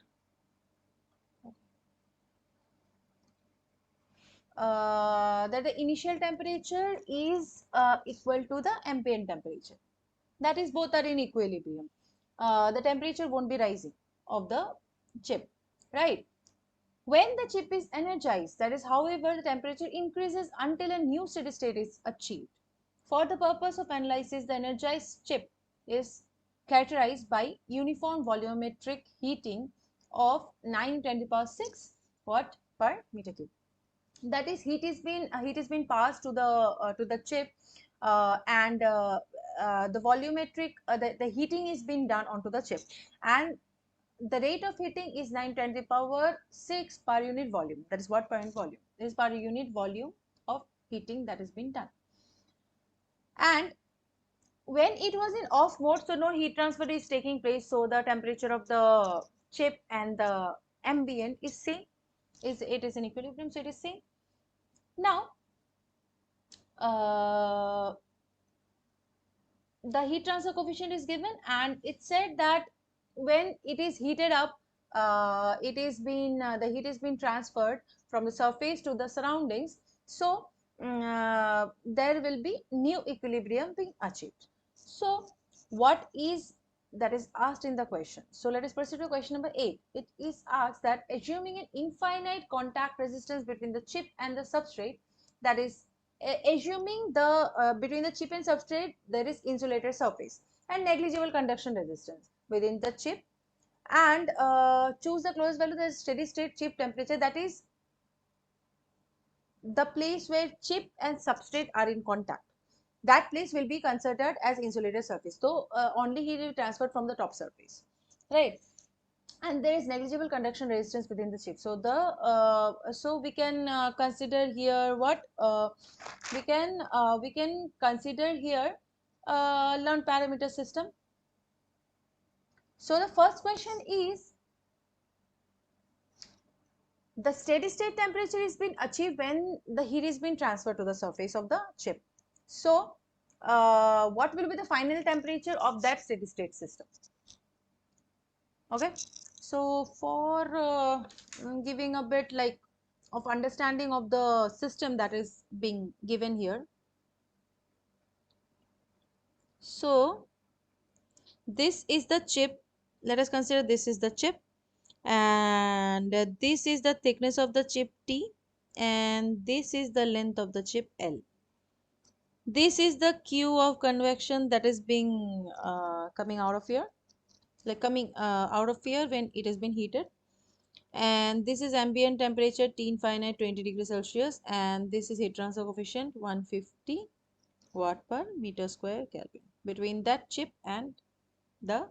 that the initial temperature is equal to the ambient temperature, that is, both are in equilibrium. The temperature won't be rising of the chip, right? When the chip is energized, that is, however, the temperature increases until a new steady state is achieved. For the purpose of analysis, the energized chip is characterized by uniform volumetric heating of 9 × 10⁶ watt per meter cube. That is, heat is been passed to the chip, and the volumetric the heating is being done onto the chip, and the rate of heating is 9 × 10⁶ per unit volume. That is what per unit volume. This is per unit volume of heating that is being done. And when it was in off mode, so no heat transfer is taking place, so the temperature of the chip and the ambient is same, it is in equilibrium, so it is same. Now the heat transfer coefficient is given, and it said that when it is heated up, the heat is being transferred from the surface to the surroundings, so there will be new equilibrium being achieved. So what is that is asked in the question? So let us proceed to question number 8. It is asked that assuming an infinite contact resistance between the chip and the substrate, that is, assuming the between the chip and substrate there is insulated surface and negligible conduction resistance within the chip, and choose the closest value, the steady state chip temperature, that is the place where chip and substrate are in contact, that place will be considered as insulated surface, so only heat will transfer from the top surface, right? And there is negligible conduction resistance within the chip, so the so we can consider here what we can consider here learn parameter system. So the first question is, the steady state temperature is being achieved when the heat is being transferred to the surface of the chip. So what will be the final temperature of that steady state system? Okay, so for giving a bit like of understanding of the system that is being given here, so this is the chip, let us consider this is the chip, and this is the thickness of the chip T, and this is the length of the chip L. This is the Q of convection that is being coming out of here, like coming out of here when it has been heated, and this is ambient temperature T infinite 20 degrees Celsius, and this is heat transfer coefficient 150 watt per meter square Kelvin between that chip and the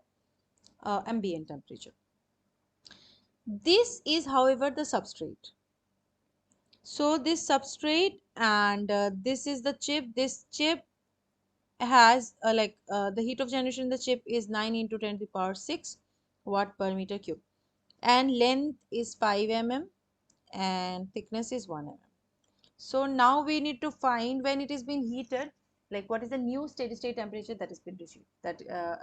ambient temperature. This is, however, the substrate. So this substrate, and this is the chip. This chip has the heat of generation in the chip is 9 × 10⁶ watt per meter cube, and length is 5 mm and thickness is 1 mm. So now we need to find when it is being heated, like what is the new steady state temperature that has been achieved,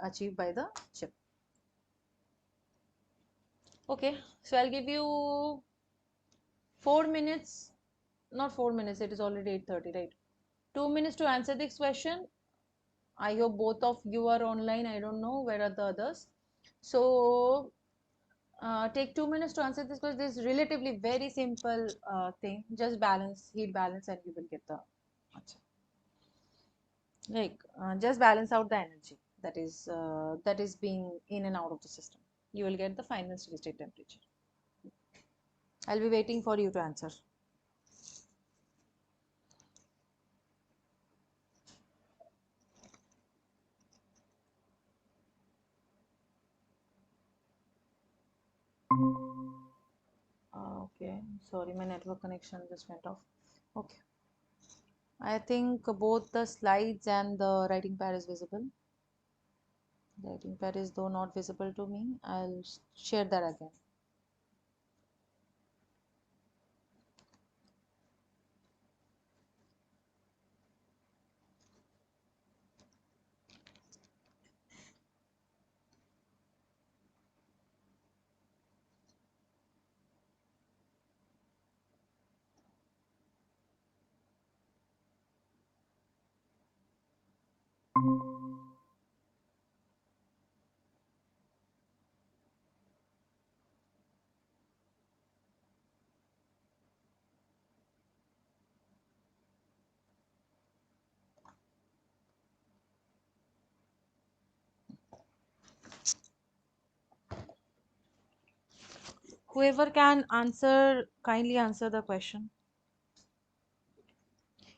achieved by the chip. Okay, so I'll give you 4 minutes, not 4 minutes, it is already 8:30, right? 2 minutes to answer this question. I hope both of you are online. I don't know where are the others. So take 2 minutes to answer this because this is relatively very simple thing. Just balance, heat balance, and you will get the answer. Like just balance out the energy that is being in and out of the system. You will get the final steady state temperature. I'll be waiting for you to answer. Okay, sorry, my network connection just went off. Okay, I think both the slides and the writing pad is visible. The writing pad is though not visible to me. I'll share that again. Whoever can answer, kindly answer the question.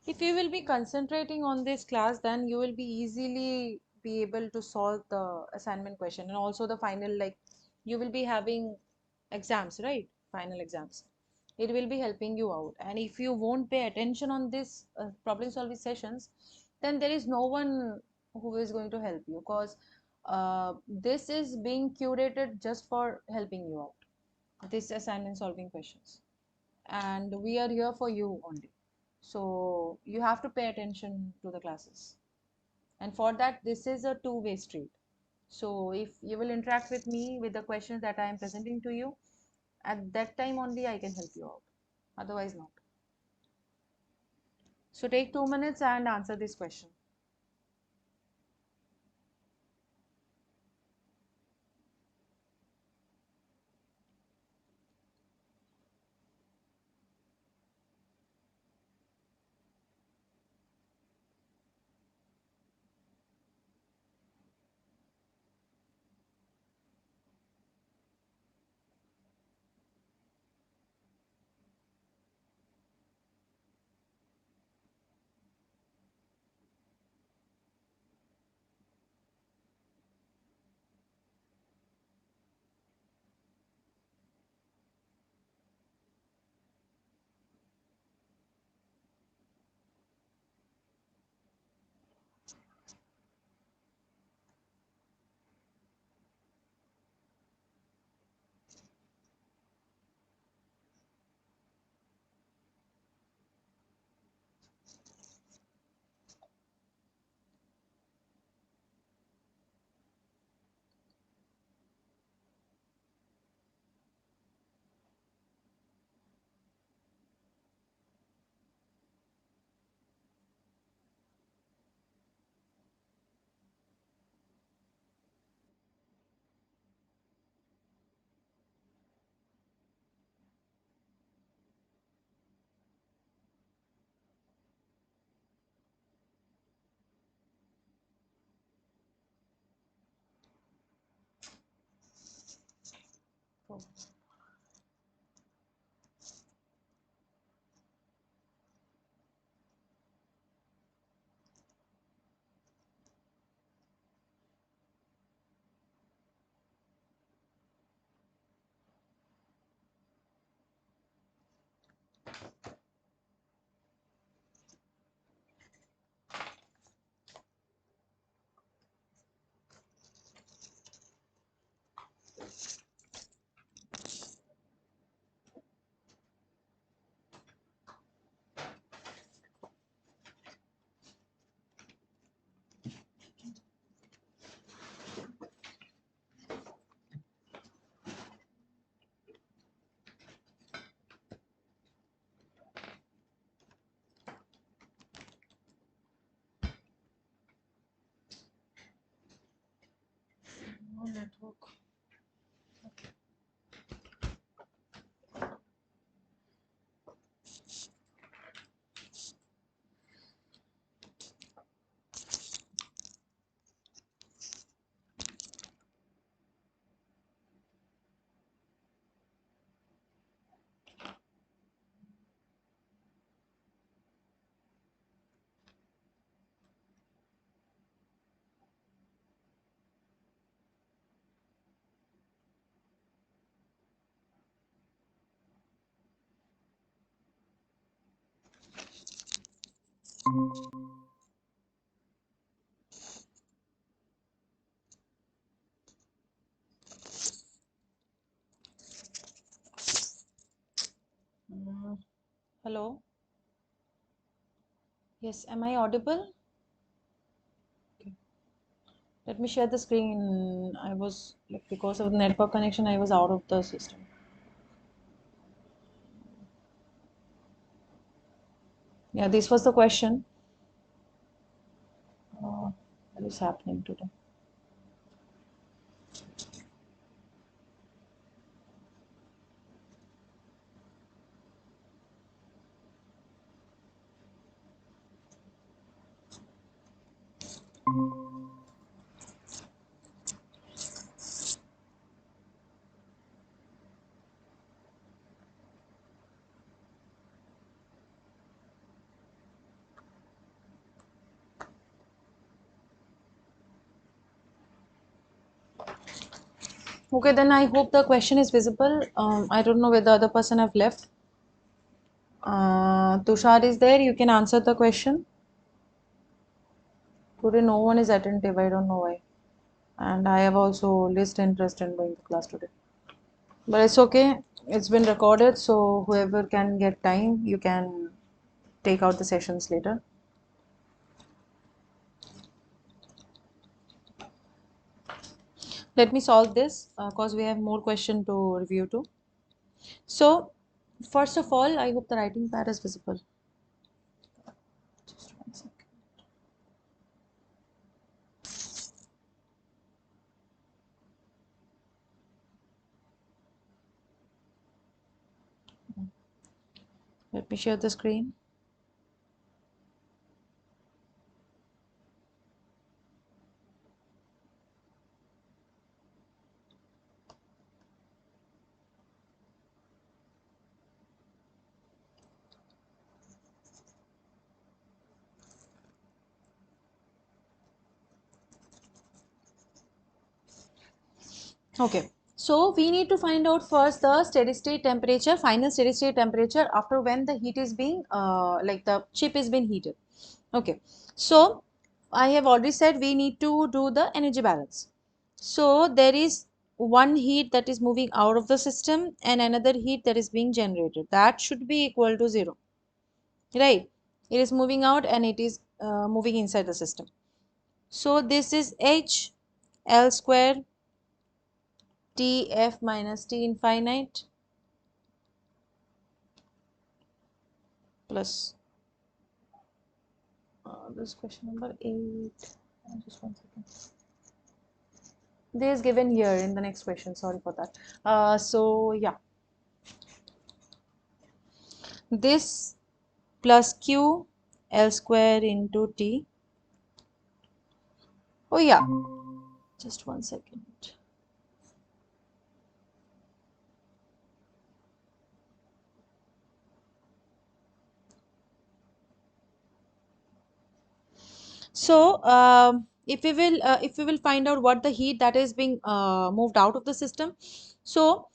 If you will be concentrating on this class, then you will be easily be able to solve the assignment question, and also the final, like you will be having exams, right? Final exams. It will be helping you out. And if you won't pay attention on this problem solving sessions, then there is no one who is going to help you, because this is being curated just for helping you out. This assignment solving questions, and we are here for you only. So you have to pay attention to the classes. And for that, this is a two-way street. So if you will interact with me with the questions that I am presenting to you, at that time only I can help you out. Otherwise, not. So take 2 minutes and answer this question. Hello. Yes, am I audible? Okay. Let me share the screen. I was like because of the network connection, I was out of the system. Yeah, this was the question. What is happening today? Okay, then I hope the question is visible. I don't know whether the other person have left. Tushar is there. You can answer the question. Today no one is attentive. I don't know why. And I have also least interest in going to class today. But it's okay. It's been recorded, so whoever can get time, you can take out the sessions later. Let me solve this because we have more question to review too. So, first of all, I hope the writing pad is visible. Just 1 second. Let me share the screen. Okay, so we need to find out first the steady state temperature, final steady state temperature after when the heat is being, like the chip is being heated. Okay, so I have already said we need to do the energy balance. So there is one heat that is moving out of the system and another heat that is being generated. That should be equal to 0, right? It is moving out and it is moving inside the system. So this is H L square Tf minus T infinite plus this question number 8. Just 1 second. This is given here in the next question. Sorry for that. So yeah, this plus Q L square into T. Oh yeah, just 1 second. So if we will find out what the heat that is being moved out of the system. So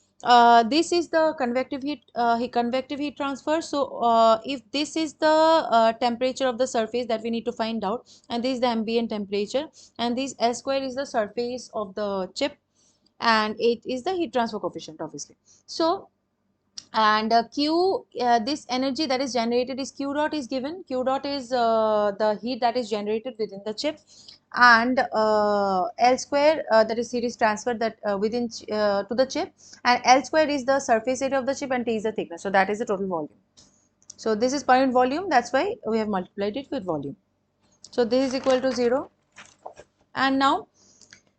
this is the convective heat transfer. So if this is the temperature of the surface that we need to find out, and this is the ambient temperature, and this S square is the surface of the chip, and it is the heat transfer coefficient, obviously. So and q this energy that is generated is q dot is given. Q dot is the heat that is generated within the chip, and L square that is heat is transferred that within to the chip, and L square is the surface area of the chip and T is the thickness. So that is the total volume. So this is per unit volume, that's why we have multiplied it with volume. So this is equal to 0, and now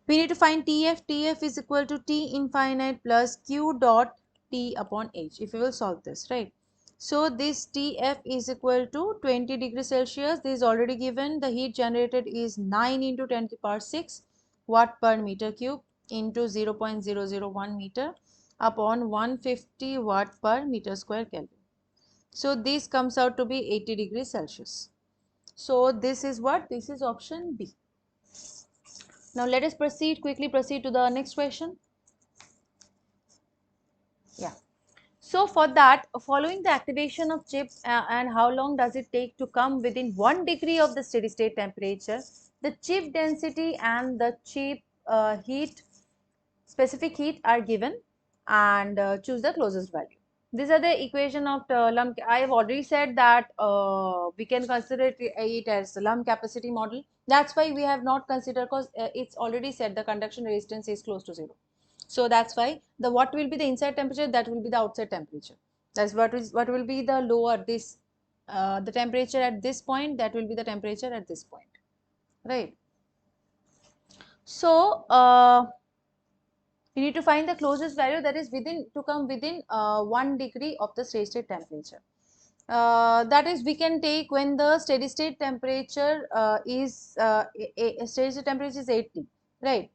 we need to find Tf. Tf is equal to T infinite plus Q dot T upon H. If we will solve this, right? So this Tf is equal to 20 degrees Celsius. This is already given. The heat generated is 9 into 10 to the power 6 watt per meter cube into 0.001 meter upon 150 watt per meter square Kelvin. So this comes out to be 80 degrees Celsius. So this is what? This is option B. Now let us quickly proceed to the next question. Yeah. So for that, following the activation of chip and how long does it take to come within 1 degree of the steady state temperature, the chip density and the chip specific heat are given, and choose the closest value. These are the equation of lump. I have already said that we can consider it as lump capacity model. That's why we have not considered, because it's already said the conduction resistance is close to zero. So that's why the what will be the inside temperature, that will be the outside temperature. That's what will be the lower this the temperature at this point, that will be the temperature at this point, right? So you need to find the closest value that is within to come within 1 degree of the steady state temperature. That is, we can take when the steady state temperature is steady state temperature is 80, right?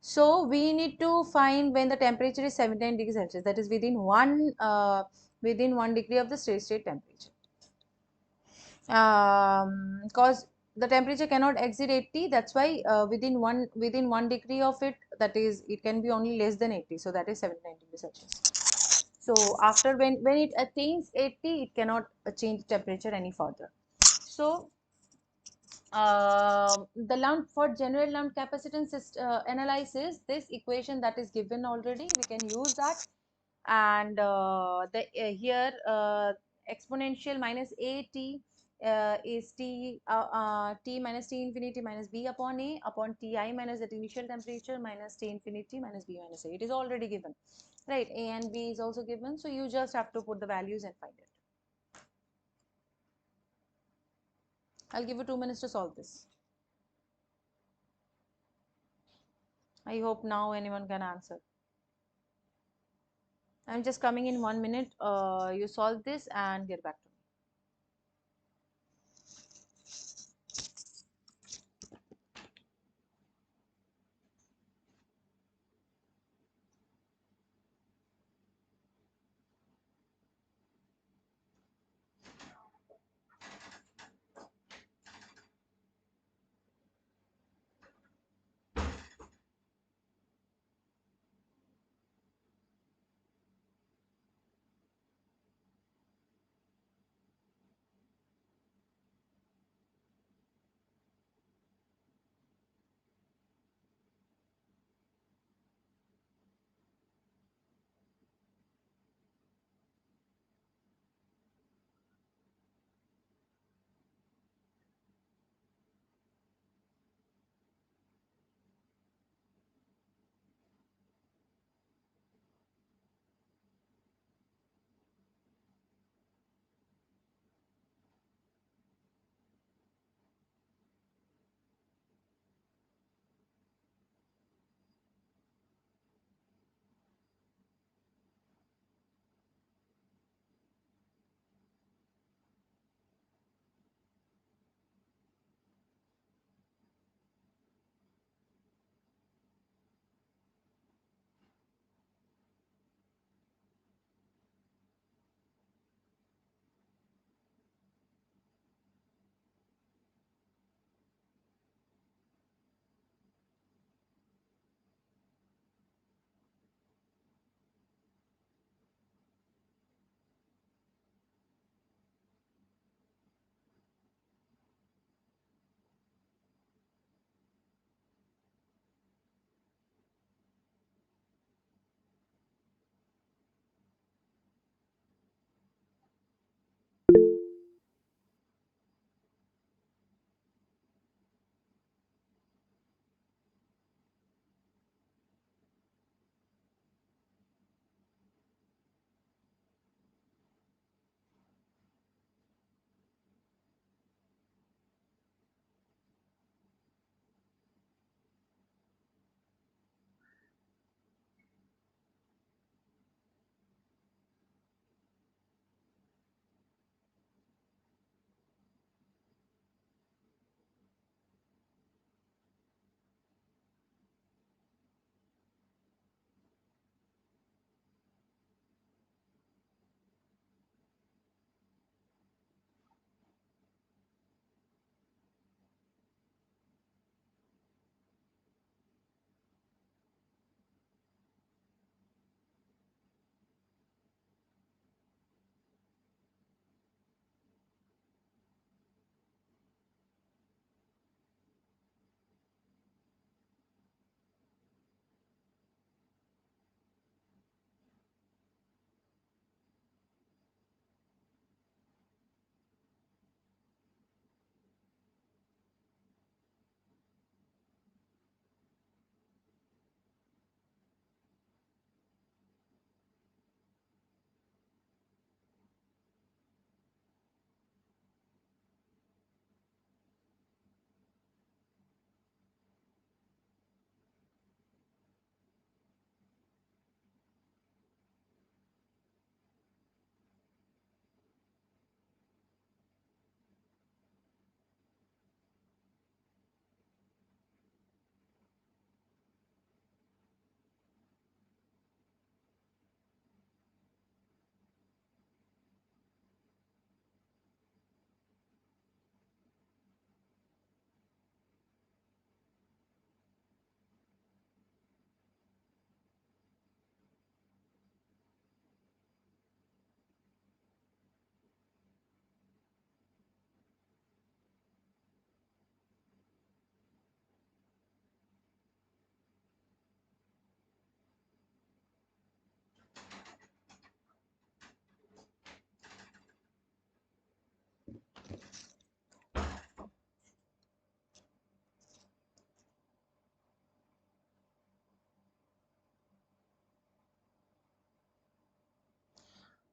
So we need to find when the temperature is 79 degrees Celsius, that is within 1 degree of the steady state temperature. Because the temperature cannot exceed 80, that's why within 1 degree of it, that is, it can be only less than 80, so that is 79 degrees Celsius. So after when it attains 80, it cannot change temperature any further. So the lump for general lump capacitance analysis, this equation that is given already, we can use that. And the here exponential minus at is t minus t infinity minus b upon a upon ti minus that initial temperature minus t infinity minus b minus a. It is already given, right? A and b is also given, so you just have to put the values and find it. I'll give you 2 minutes to solve this. I hope now anyone can answer. I'm just coming in 1 minute. You solve this and get back to me.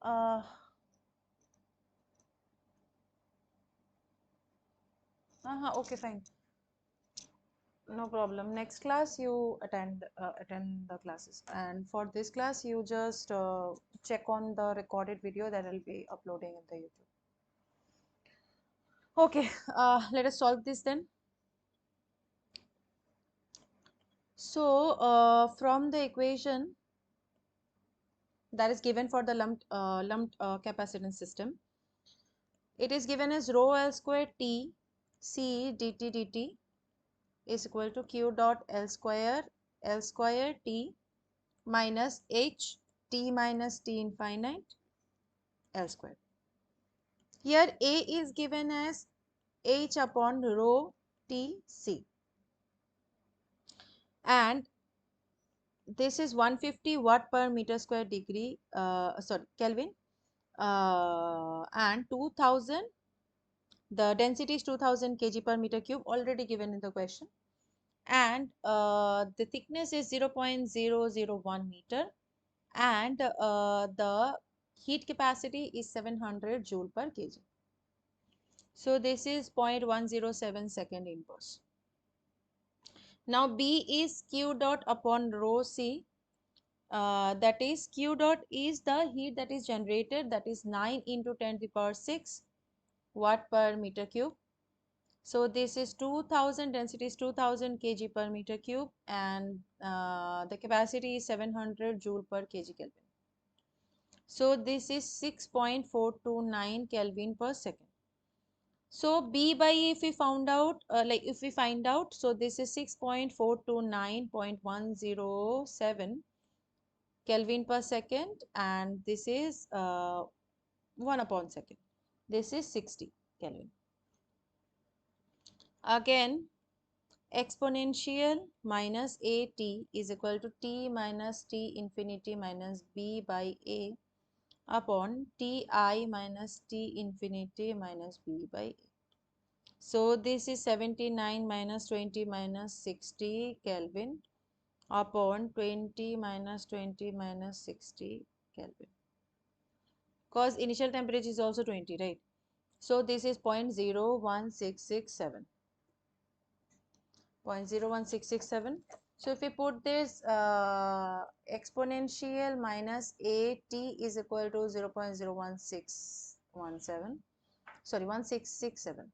Uh, okay, fine. No problem. Next class you attend the classes, and for this class you just check on the recorded video that will be uploading in the YouTube. Okay, let us solve this then. So from the equation that is given for the lumped capacitance system, it is given as rho L square T C dt dt is equal to Q dot L square T minus H T minus T infinite L square. Here A is given as H upon rho T C, and this is 150 watt per meter square degree, sorry, Kelvin, and 2000, the density is 2000 kg per meter cube, already given in the question, and the thickness is 0.001 meter, and the heat capacity is 700 joule per kg. So this is 0.107 second inverse. Now B is Q dot upon rho C. That is Q dot is the heat that is generated, that is 9 into 10 to the power 6 watt per meter cube. So this is 2000, density is 2000 kg per meter cube, and the capacity is 700 joule per kg Kelvin. So this is 6.429 Kelvin per second. So B by E, if we found out, if we find out, so this is 6.429.107 Kelvin per second, and this is 1 upon second. This is 60 Kelvin. Again, exponential minus AT is equal to T minus T infinity minus B by A upon Ti minus T infinity minus B by A. So this is 79 minus 20 minus 60 Kelvin upon 20 minus 20 minus 60 Kelvin. Because initial temperature is also 20, right? So this is 0.01667. 0.01667. So if we put this exponential minus AT is equal to 0.01617. Sorry, 1667.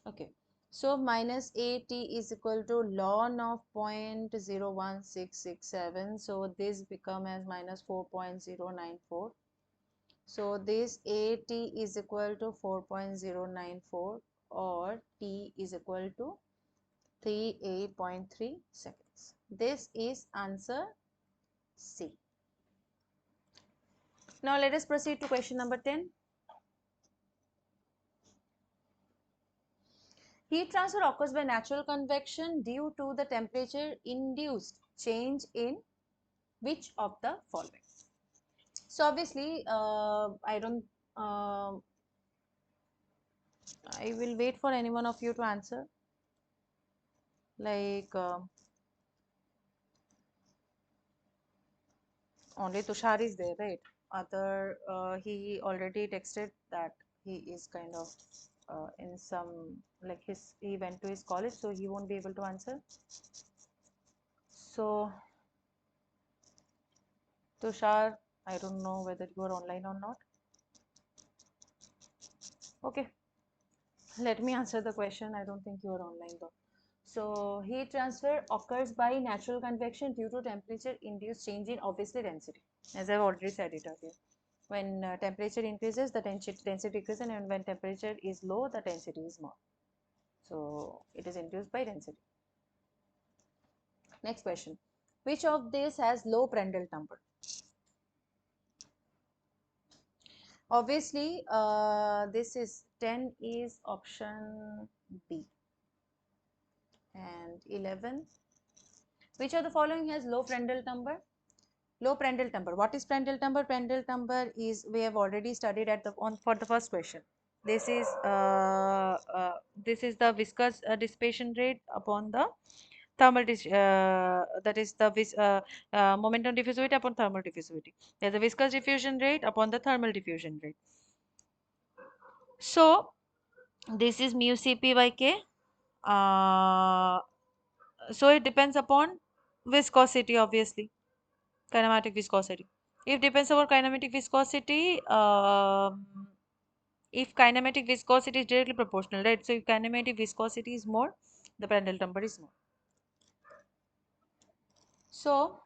Okay. So minus AT is equal to ln of 0.01667. So this become as minus 4.094. So this AT is equal to 4.094, or T is equal to 38.3 seconds. This is answer C. Now let us proceed to question number 10. Heat transfer occurs by natural convection due to the temperature induced change in which of the following? So obviously, I will wait for any one of you to answer. Like only Tushar is there, right? Other, he already texted that he is kind of in some, like he went to his college, so he won't be able to answer. So Tushar, I don't know whether you are online or not. Okay, let me answer the question. I don't think you are online though. So heat transfer occurs by natural convection due to temperature induced change in obviously density, as I've already said it earlier. When temperature increases, the density decreases, and when temperature is low, the density is more. So it is induced by density. Next question. Which of these has low Prandtl number? Obviously, this is 10 is option B, and 11. Which of the following has low Prandtl number? Low Prandtl number. What is Prandtl number? Prandtl number is, we have already studied at the for the first question. This is the viscous dissipation rate upon the that is the momentum diffusivity upon thermal diffusivity. There's a viscous diffusion rate upon the thermal diffusion rate. So this is mu Cp by K. Uh, so it depends upon viscosity, obviously, kinematic viscosity. If depends upon kinematic viscosity, if kinematic viscosity is directly proportional, right? So if kinematic viscosity is more, the Prandtl number is more. So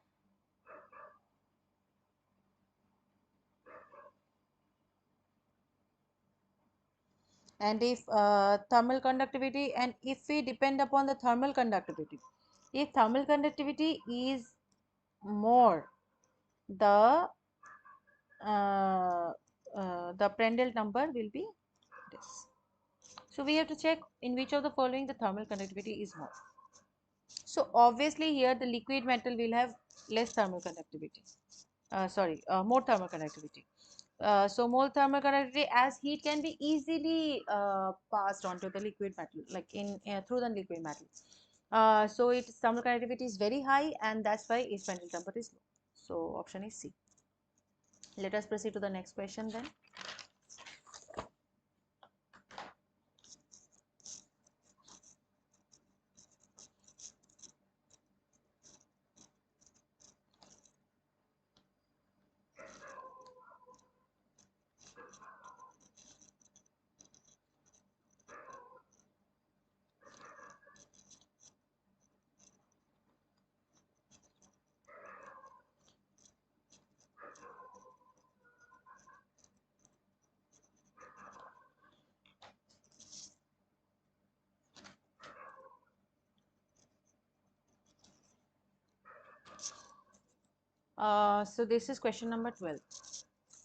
and if thermal conductivity, and if we depend upon the thermal conductivity, if thermal conductivity is more, the Prandtl number will be this. So we have to check in which of the following the thermal conductivity is more. So obviously here the liquid metal will have less thermal conductivity. More thermal conductivity. So more thermal conductivity, as heat can be easily passed on to the liquid metal, like in through the liquid metal. So its thermal conductivity is very high, and that's why its Prandtl number is low. So option is C. Let us proceed to the next question then. So this is question number 12.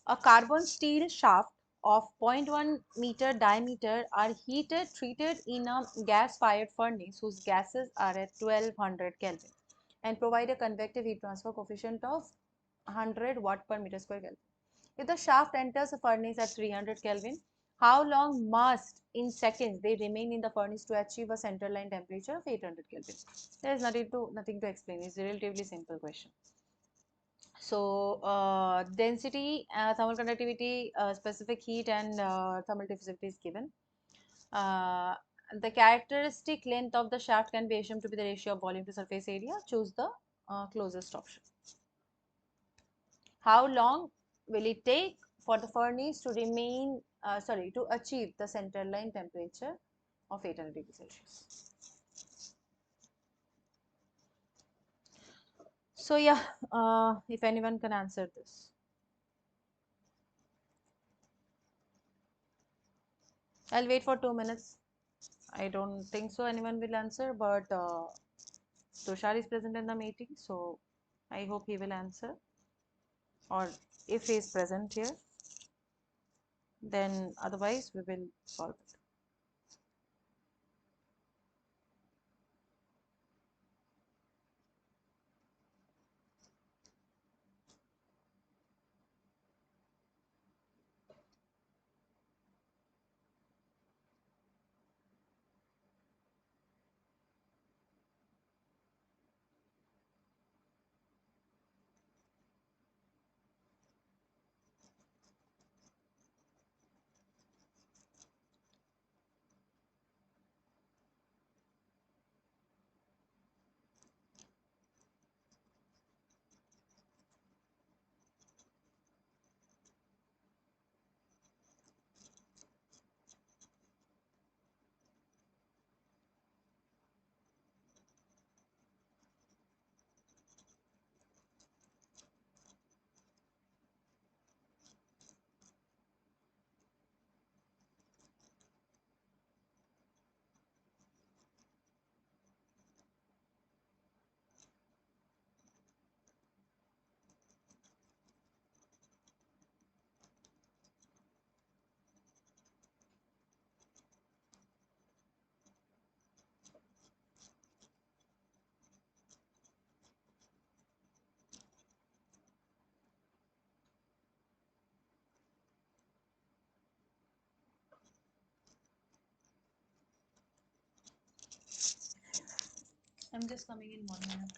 A carbon steel shaft of 0.1 meter diameter are treated in a gas-fired furnace whose gases are at 1200 Kelvin and provide a convective heat transfer coefficient of 100 watt per meter square Kelvin. If the shaft enters a furnace at 300 Kelvin, how long must in seconds they remain in the furnace to achieve a center line temperature of 800 Kelvin? There is nothing to explain. It's a relatively simple question. So density, thermal conductivity, specific heat, and thermal diffusivity is given. Uh, the characteristic length of the shaft can be assumed to be the ratio of volume to surface area. Choose the closest option. How long will it take for the furnace to to achieve the center line temperature of 800 degrees Celsius? So yeah, if anyone can answer this. I'll wait for 2 minutes. I don't think so anyone will answer, but Tushar is present in the meeting, so I hope he will answer. Or if he is present here, then otherwise we will solve it. I'm just coming in 1 minute.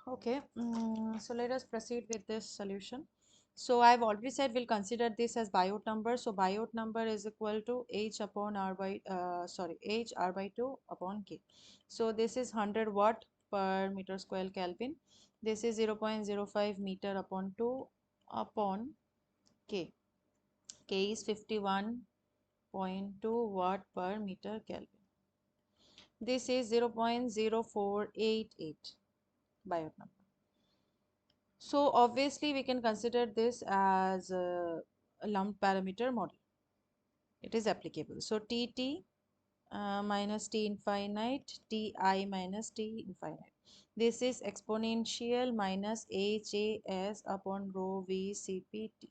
Okay, so let us proceed with this solution. So I've already said we'll consider this as Biot number. So Biot number is equal to H upon R by H R by 2 upon K. So this is 100 watt per meter square Kelvin. This is 0.05 meter upon 2 upon K. K is 51.2 watt per meter Kelvin. This is 0.0488 Biot number. So obviously we can consider this as a lumped parameter model. It is applicable. So Tt minus T infinite, Ti minus T infinite. This is exponential minus HAS upon rho V CPT.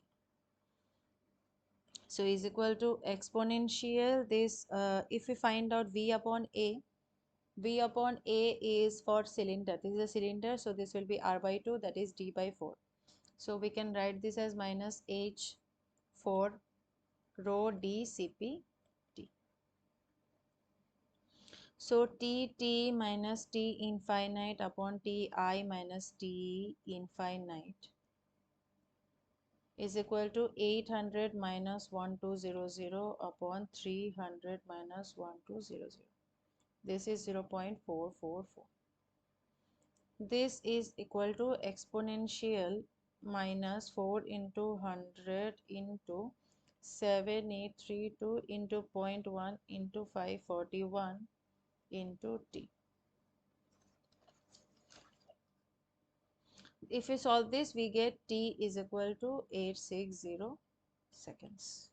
So is equal to exponential this if we find out V upon A is for cylinder. This is a cylinder, so this will be R by 2, that is D by 4. So we can write this as minus H for rho d Cp t. So T minus T infinite upon Ti minus T infinite is equal to 800 minus 1200 upon 300 minus 1200. This is 0.444. This is equal to exponential minus 4 into 100 into 7832 into zero point 0.1 into 541 into t. If we solve this, we get t is equal to 860 seconds.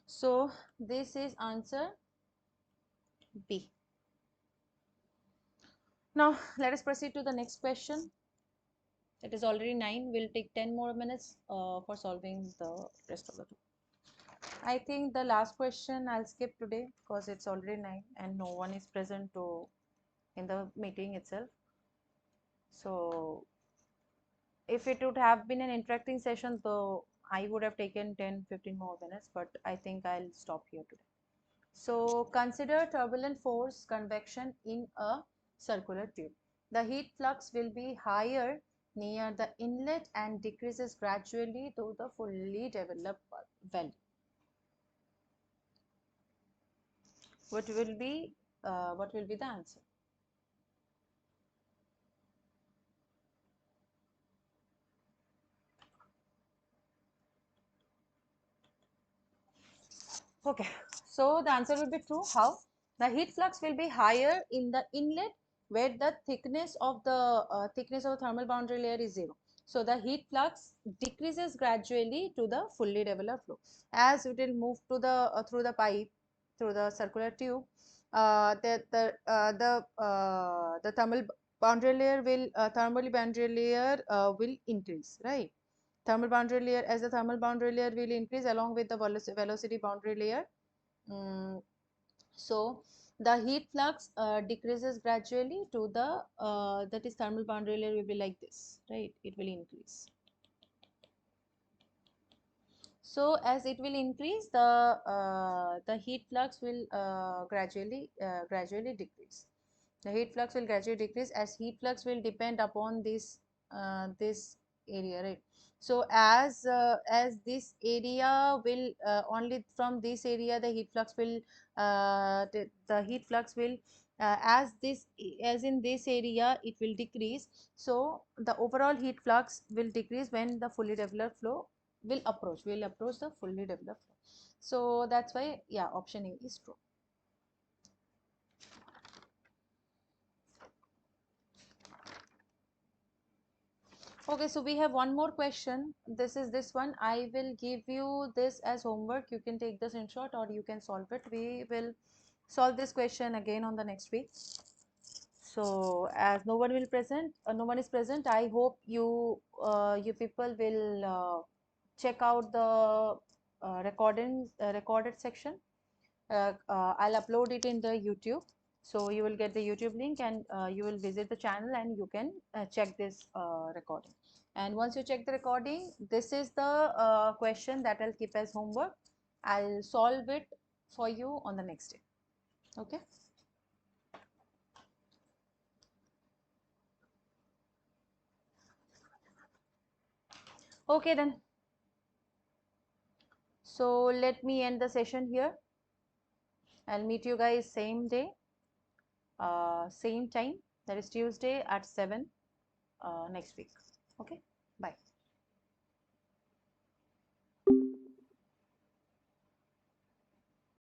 So this is answer B. Now let us proceed to the next question. It is already 9. We'll take 10 more minutes for solving the rest of the two. I think the last question I'll skip today because it's already 9 and no one is present to in the meeting itself. So if it would have been an interacting session, though, I would have taken 10-15 more minutes, but I think I'll stop here today. So consider turbulent force convection in a circular tube. The heat flux will be higher near the inlet and decreases gradually to the fully developed well. What will be the answer? Okay, so the answer will be true. How? The heat flux will be higher in the inlet where the thickness of the thermal boundary layer is zero. So the heat flux decreases gradually to the fully developed flow. As it will move to the through the pipe, through the circular tube, the thermal boundary layer will increase, right? Thermal boundary layer, as the thermal boundary layer will increase along with the velocity boundary layer. So the heat flux decreases gradually to the that is thermal boundary layer will be like this, right? It will increase. So as it will increase, the heat flux will gradually decrease. The heat flux will gradually decrease as heat flux will depend upon this area, right? So as this area will only from this area the heat flux will the heat flux will as in this area it will decrease. So the overall heat flux will decrease when the fully developed flow will approach the fully developed flow. So that's why, yeah, option A is true. Okay, so we have one more question. This is this one. I will give you this as homework. You can take the screenshot or you can solve it. We will solve this question again on the next week. So as no one is present, I hope you people will check out the recorded section. I'll upload it in the YouTube. So you will get the YouTube link and you will visit the channel and you can check this recording. And once you check the recording, this is the question that I'll keep as homework. I'll solve it for you on the next day. Okay. Okay then. So let me end the session here. I'll meet you guys same day, same time. That is Tuesday at 7 next week. Okay. Bye.